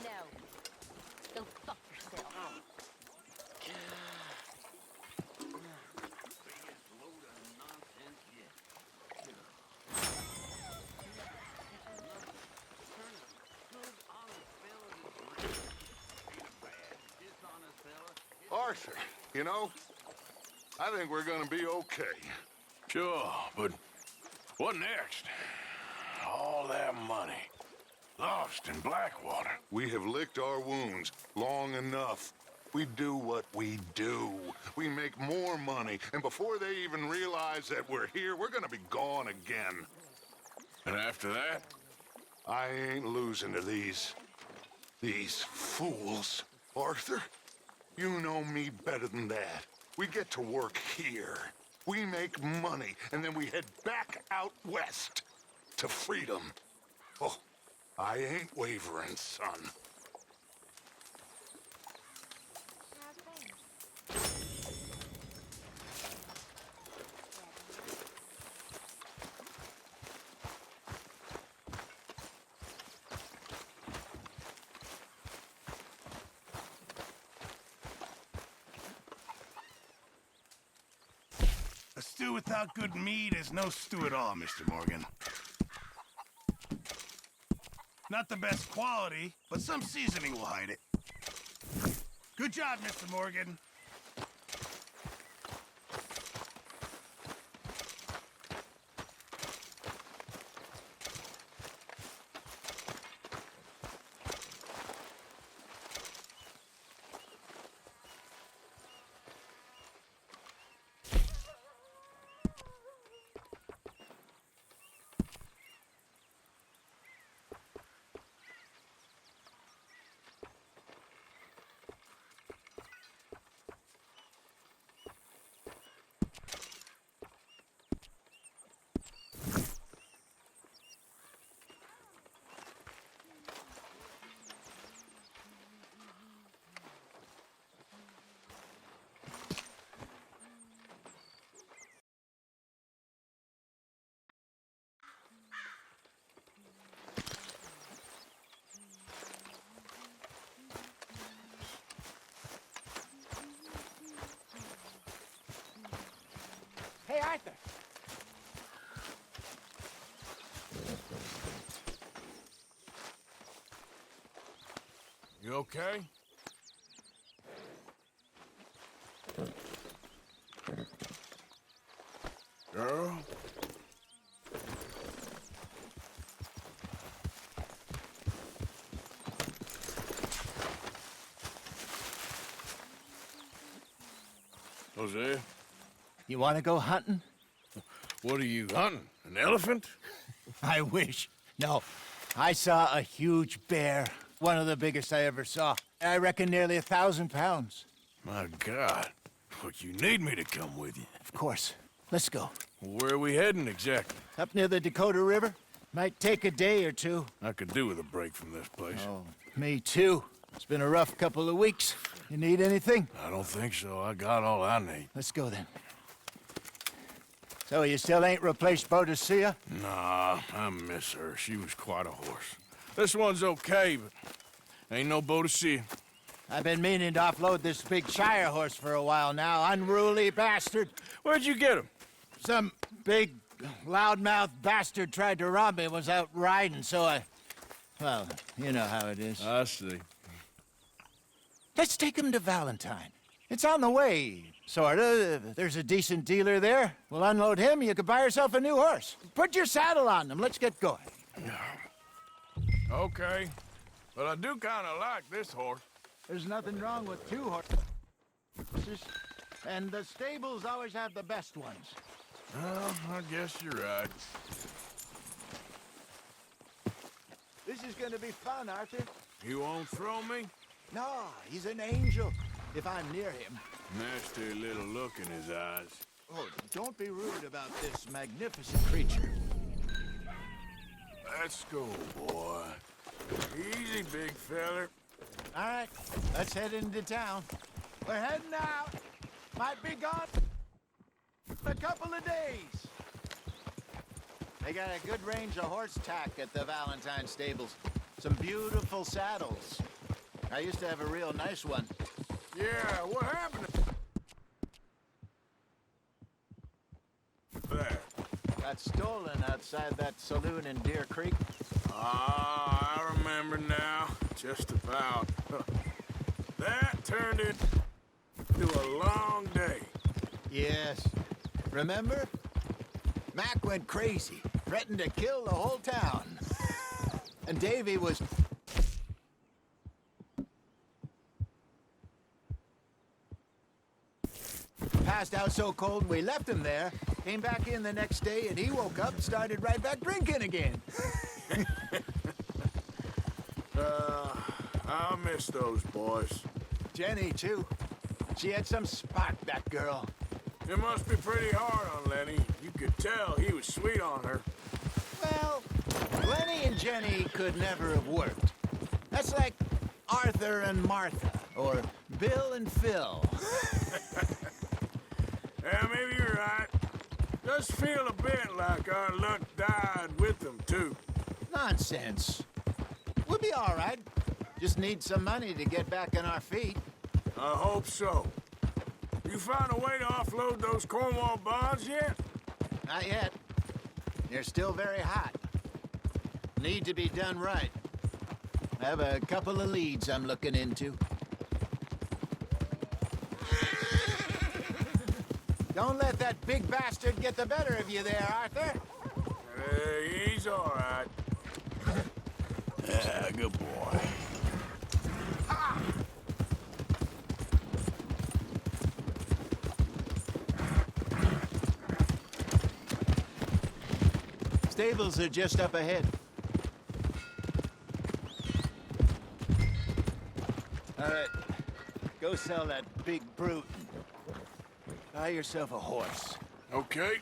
No. Go fuck yourself. Arthur, you know, I think we're gonna be okay. Sure, but what next? All that money. Lost in Blackwater. We have licked our wounds long enough. We do what we do. We make more money, and before they even realize that we're here, we're gonna be gone again. And after that? I ain't losing to these fools. Arthur, you know me better than that. We get to work here. We make money, and then we head back out west to freedom. Oh, I ain't wavering, son. A stew without good meat is no stew at all, Mr. Morgan. Not the best quality, but some seasoning will hide it. Good job, Mr. Morgan. Arthur! You okay? Girl? Jose? You want to go hunting? What are you hunting? An elephant? I wish. No. I saw a huge bear. One of the biggest I ever saw. I reckon nearly 1,000 pounds. My God. Look, you need me to come with you. Of course. Let's go. Where are we heading exactly? Up near the Dakota River. Might take a day or two. I could do with a break from this place. Oh, me too. It's been a rough couple of weeks. You need anything? I don't think so. I got all I need. Let's go then. So you still ain't replaced Boadicea? Nah, I miss her. She was quite a horse. This one's okay, but ain't no Boadicea. I've been meaning to offload this big Shire horse for a while now. Unruly bastard. Where'd you get him? Some big, loudmouth bastard tried to rob me and was out riding, so I... Well, you know how it is. I see. Let's take him to Valentine. It's on the way, sorta. There's a decent dealer there. We'll unload him, you could buy yourself a new horse. Put your saddle on him, let's get going. Okay. But I do kind of like this horse. There's nothing wrong with two horses, and the stables always have the best ones. Well, I guess you're right. This is gonna be fun, Arthur. You won't throw me? No, he's an angel, if I'm near him. Nasty little look in his eyes. Oh, don't be rude about this magnificent creature. Let's go, boy. Easy, big feller. All right, let's head into town. We're heading out. Might be gone a couple of days. They got a good range of horse tack at the Valentine stables. Some beautiful saddles. I used to have a real nice one. Yeah, what happened? There. Got stolen outside that saloon in Deer Creek. Ah, I remember now. Just about. That turned into a long day. Yes. Remember? Mac went crazy, threatened to kill the whole town. And Davy was... passed out so cold we left him there, came back in the next day, and he woke up and started right back drinking again. I miss those boys. Jenny, too. She had some spark, that girl. It must be pretty hard on Lenny. You could tell he was sweet on her. Well, Lenny and Jenny could never have worked. That's like Arthur and Martha, or Bill and Phil. Yeah, maybe you're right. Does feel a bit like our luck died with them, too. Nonsense. We'll be all right. Just need some money to get back on our feet. I hope so. You found a way to offload those Cornwall bonds yet? Not yet. They're still very hot. Need to be done right. I have a couple of leads I'm looking into. Don't let that big bastard get the better of you there, Arthur. He's all right. Yeah, good boy. Ah! Stables are just up ahead. All right, go sell that big brute. Buy yourself a horse. Okay.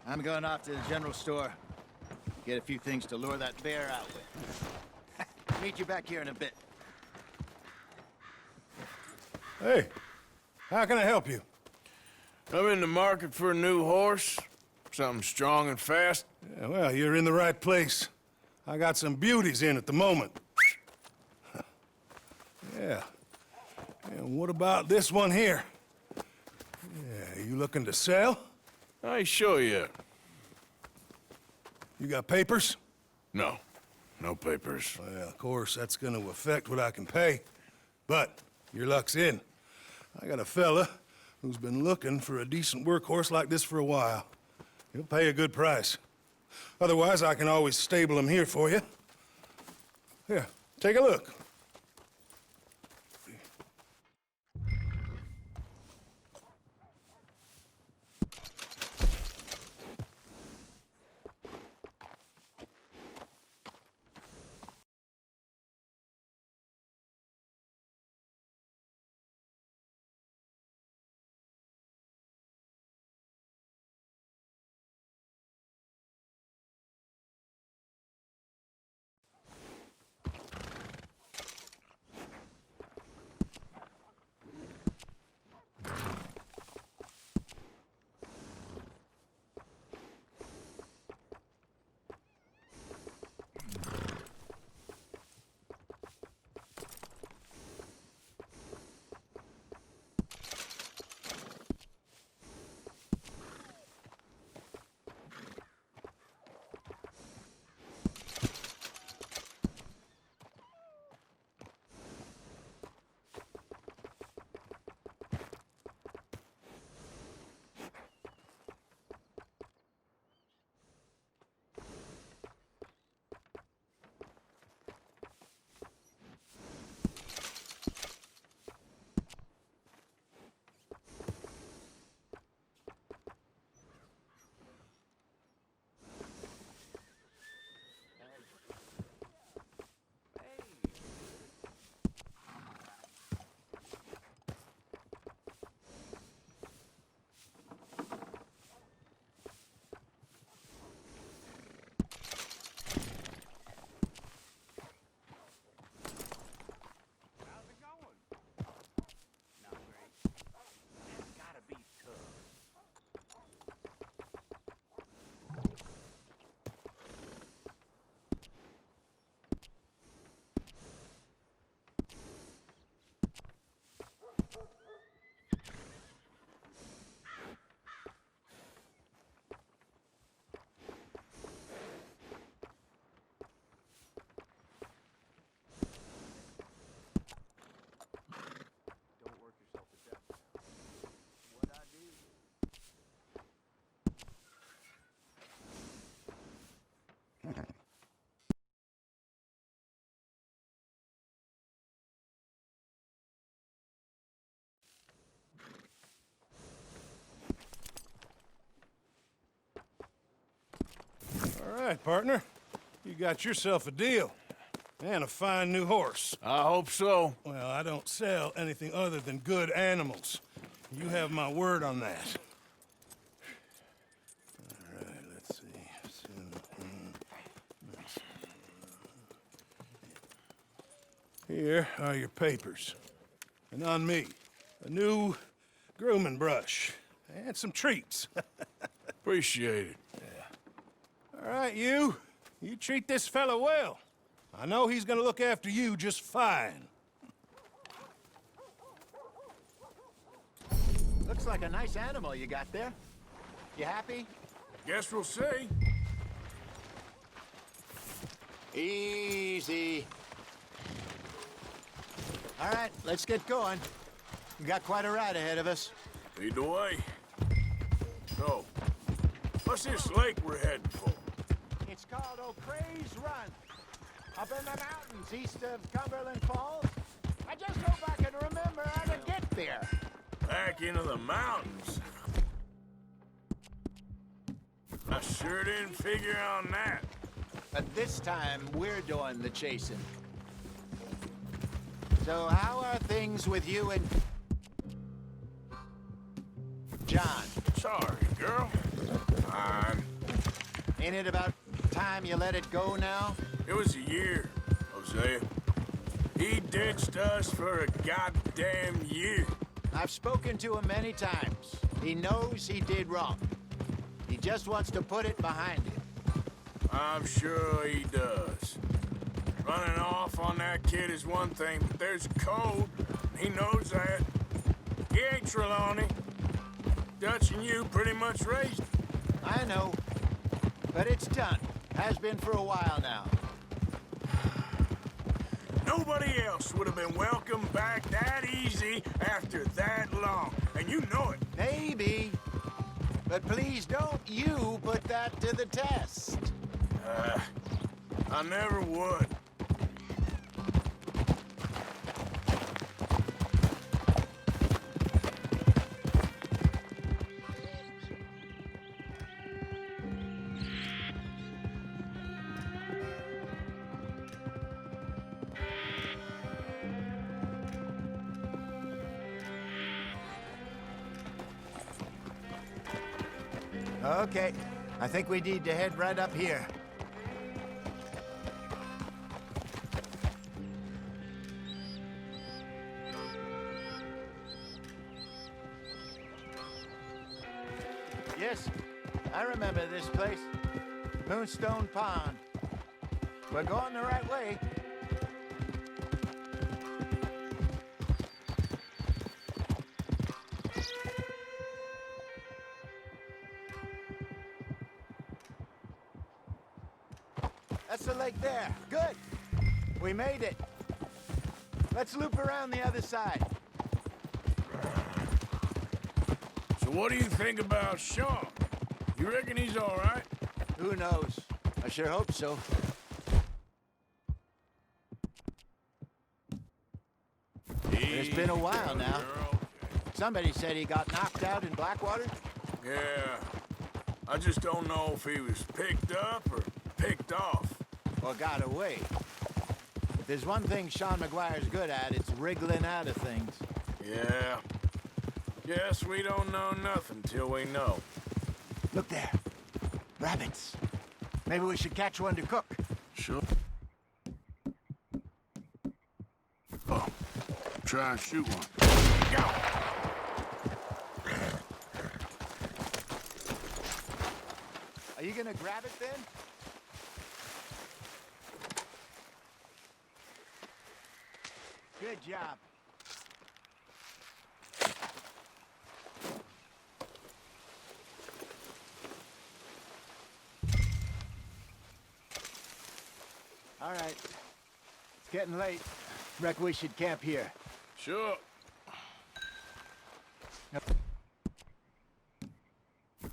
I'm going off to the general store. Get a few things to lure that bear out with. Meet you back here in a bit. Hey, how can I help you? I'm in the market for a new horse. Something strong and fast. Yeah, well, you're in the right place. I got some beauties in at the moment. Yeah. And what about this one here? Yeah, you looking to sell? I ain't sure yet. You got papers? No. No papers. Well, of course, that's gonna affect what I can pay. But your luck's in. I got a fella who's been looking for a decent workhorse like this for a while. He'll pay a good price. Otherwise, I can always stable him here for you. Here, take a look. All right, partner. You got yourself a deal. And a fine new horse. I hope so. Well, I don't sell anything other than good animals. You have my word on that. All right, let's see. Here are your papers. And on me, a new grooming brush. And some treats. Appreciate it. All right, you treat this fella well. I know he's gonna look after you just fine. Looks like a nice animal you got there. You happy? Guess we'll see. Easy. All right, let's get going. We got quite a ride ahead of us. Lead the way. So, what's this lake we're heading for? It's called O'Creagh's Run. Up in the mountains east of Cumberland Falls. I just hope I can remember how to get there. Back into the mountains. I sure didn't figure on that. But this time, we're doing the chasing. So how are things with you and John? Sorry, girl. Fine. Ain't it about time you let it go now? It was a year, Hosea. He ditched us for a goddamn year. I've spoken to him many times. He knows he did wrong. He just wants to put it behind him. I'm sure he does. Running off on that kid is one thing, but there's a code. He knows that. He ain't Trelawney. Dutch and you pretty much raised him. I know. But it's done. Has been for a while now. Nobody else would have been welcomed back that easy after that long. And you know it. Maybe. But please don't you put that to the test. I never would. Okay, I think we need to head right up here. Yes, I remember this place. Moonstone Pond. We're going the right way. That's the lake there. Good. We made it. Let's loop around the other side. So what do you think about Sean? You reckon he's all right? Who knows? I sure hope so. It's been a while now. Somebody said he got knocked out in Blackwater? Yeah. I just don't know if he was picked up or picked off. Or got away. If there's one thing Sean McGuire's good at, it's wriggling out of things. Yeah. Guess we don't know nothing till we know. Look there. Rabbits. Maybe we should catch one to cook. Sure. Oh, try and shoot one. Go! Are you gonna grab it then? Good job. All right. It's getting late. Reckon we should camp here. Sure.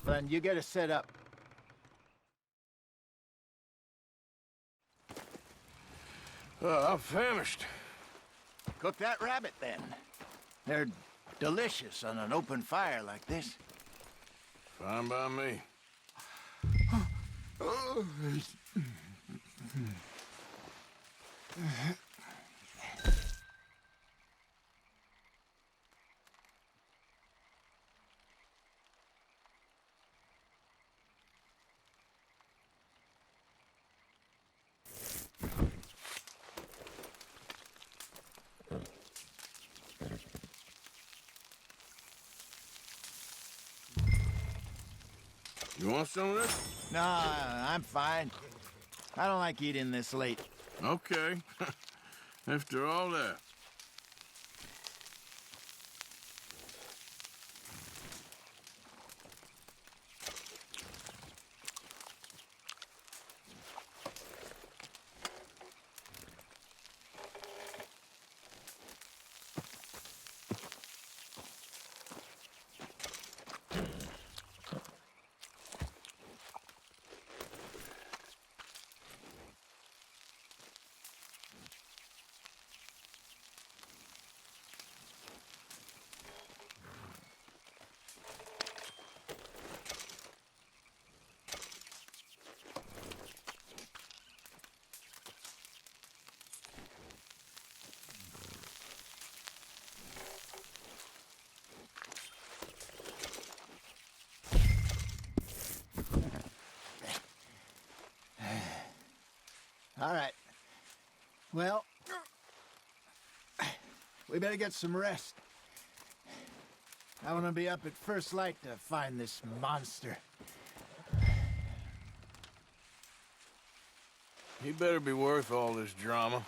Then you get us set up. I'm famished. Cook that rabbit, then. They're delicious on an open fire like this. Fine by me. You want some of this? No, I'm fine. I don't like eating this late. Okay. After all that. All right. Well, we better get some rest. I want to be up at first light to find this monster. He better be worth all this drama.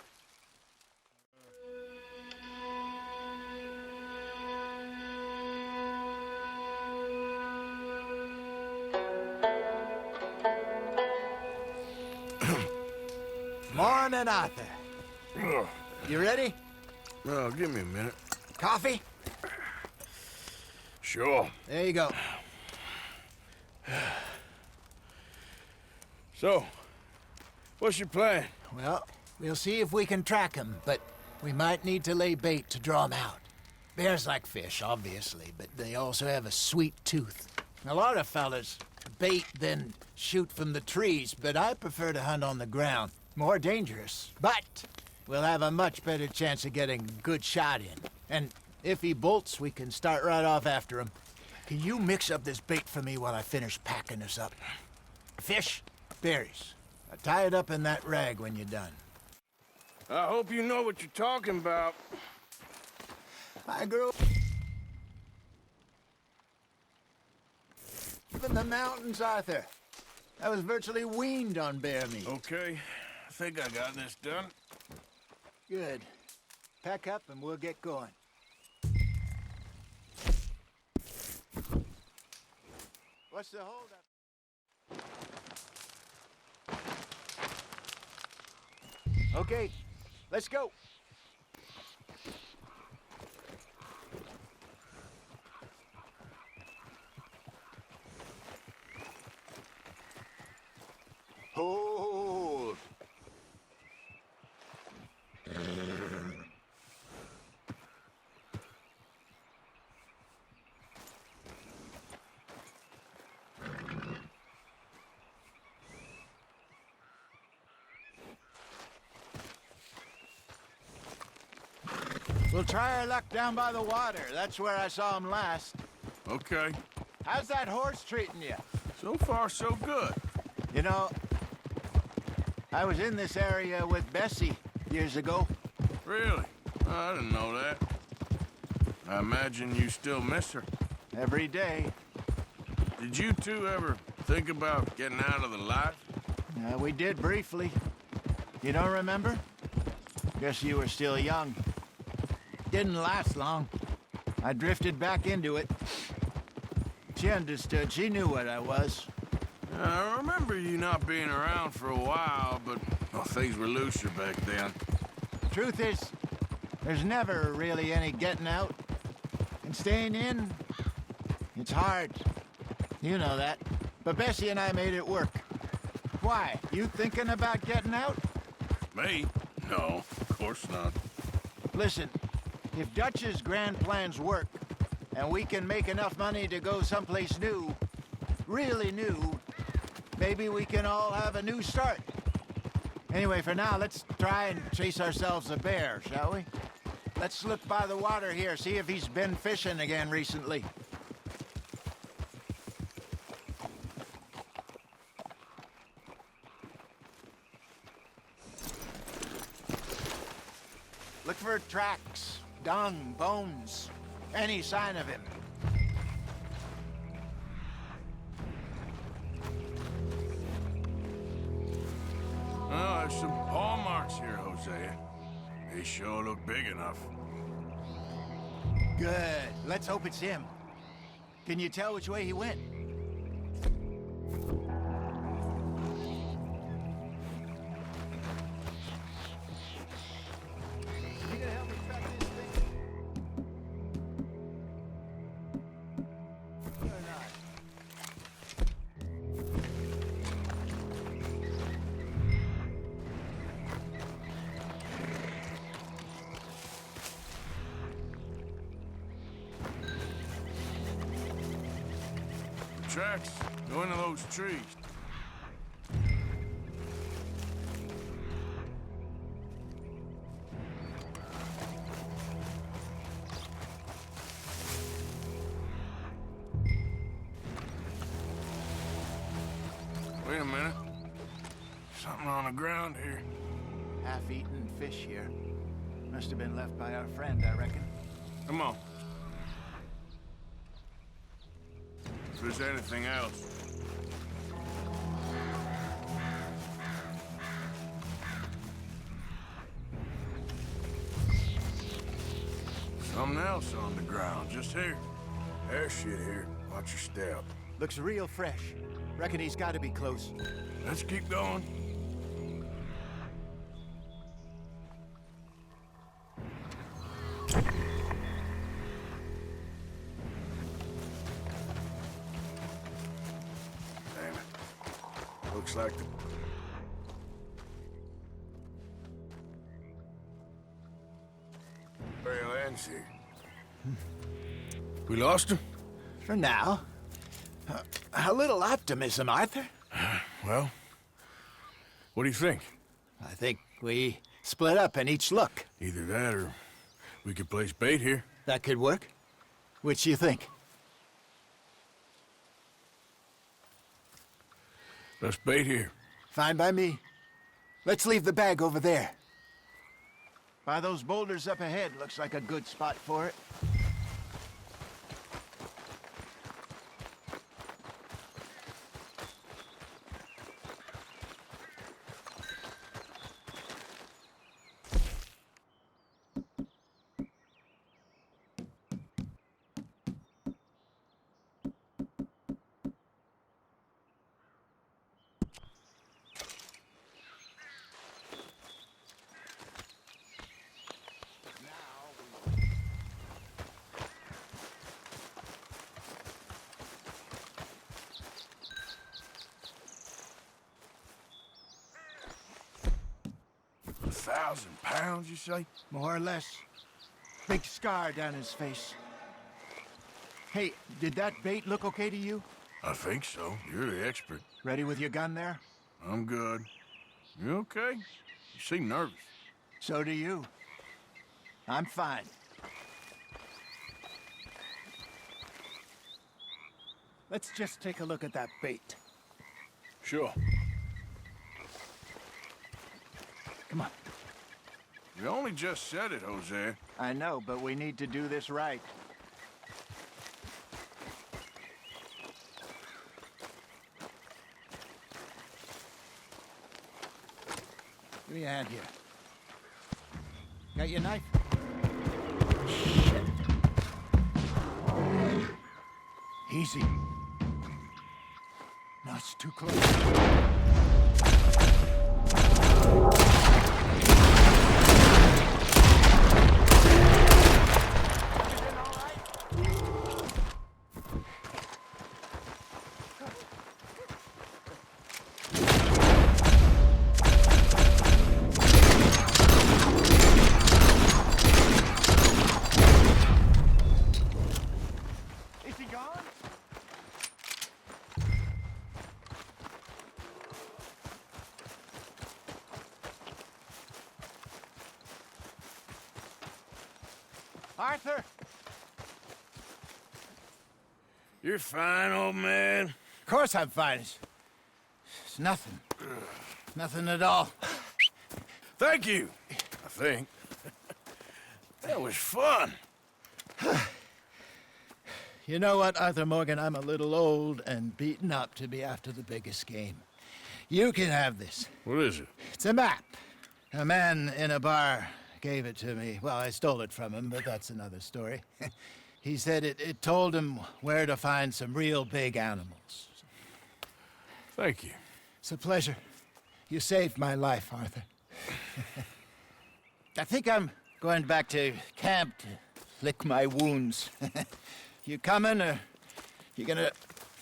Morning, Arthur. You ready? Well, give me a minute. Coffee? Sure. There you go. So, what's your plan? Well, we'll see if we can track him, but we might need to lay bait to draw him out. Bears like fish, obviously, but they also have a sweet tooth. A lot of fellas bait, then shoot from the trees, but I prefer to hunt on the ground. More dangerous, but we'll have a much better chance of getting a good shot in. And if he bolts, we can start right off after him. Can you mix up this bait for me while I finish packing this up? Fish, berries. Tie it up in that rag when you're done. I hope you know what you're talking about. I grew up in the mountains, Arthur. I was virtually weaned on bear meat. Okay, I think I got this done. Good. Pack up and we'll get going. What's the holdup? Okay, let's go. Hold. We'll try our luck down by the water. That's where I saw him last. Okay. How's that horse treating you? So far, so good. You know, I was in this area with Bessie years ago. Really? I didn't know that. I imagine you still miss her. Every day. Did you two ever think about getting out of the life? We did briefly. You don't remember? Guess you were still young. Didn't last long. I drifted back into it. She understood. She knew what I was. I remember you not being around for a while, but well, things were looser back then. Truth is, there's never really any getting out. And staying in, it's hard. You know that. But Bessie and I made it work. Why? You thinking about getting out? Me? No, of course not. Listen, if Dutch's grand plans work, and we can make enough money to go someplace new, really new, maybe we can all have a new start. Anyway, for now, let's try and chase ourselves a bear, shall we? Let's look by the water here, see if he's been fishing again recently. Look for tracks, dung, bones, any sign of him. Oh, there's some paw marks here, Hosea. They sure look big enough. Good. Let's hope it's him. Can you tell which way he went? You gonna help me track this thing? Or not? Tracks go into those trees. Wait a minute. Something on the ground here. Half-eaten fish here. Must have been left by our friend, I reckon. Come on. If there's anything else. Something else on the ground, just here. There's shit here. Watch your step. Looks real fresh. Reckon he's got to be close. Let's keep going. Damn it. Looks like the... Trail ends here. We lost him? For now. A little optimism, Arthur. Well, what do you think? I think we split up and each look. Either that or we could place bait here. That could work. Which do you think? Let's bait here. Fine by me. Let's leave the bag over there. By those boulders up ahead, looks like a good spot for it. £1,000, you say? More or less. Big scar down his face. Hey, did that bait look okay to you? I think so. You're the expert. Ready with your gun there? I'm good. You okay? You seem nervous. So do you. I'm fine. Let's just take a look at that bait. Sure. Come on. You only just said it, Jose. I know, but we need to do this right. Give me a hand here. Got your knife? Shit. Easy. No, it's too close. Arthur! You're fine, old man. Of course I'm fine. It's nothing. Nothing at all. Thank you, I think. That was fun. You know what, Arthur Morgan? I'm a little old and beaten up to be after the biggest game. You can have this. What is it? It's a map. A man in a bar gave it to me. Well, I stole it from him, but that's another story. He said it told him where to find some real big animals. Thank you. It's a pleasure. You saved my life, Arthur. I think I'm going back to camp to lick my wounds. You coming, or you gonna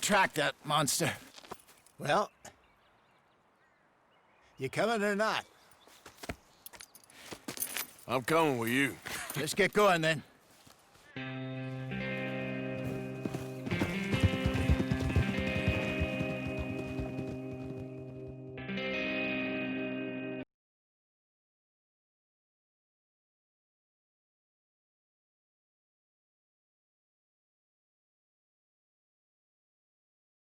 track that monster? Well, you coming or not? I'm coming with you. Let's get going, then.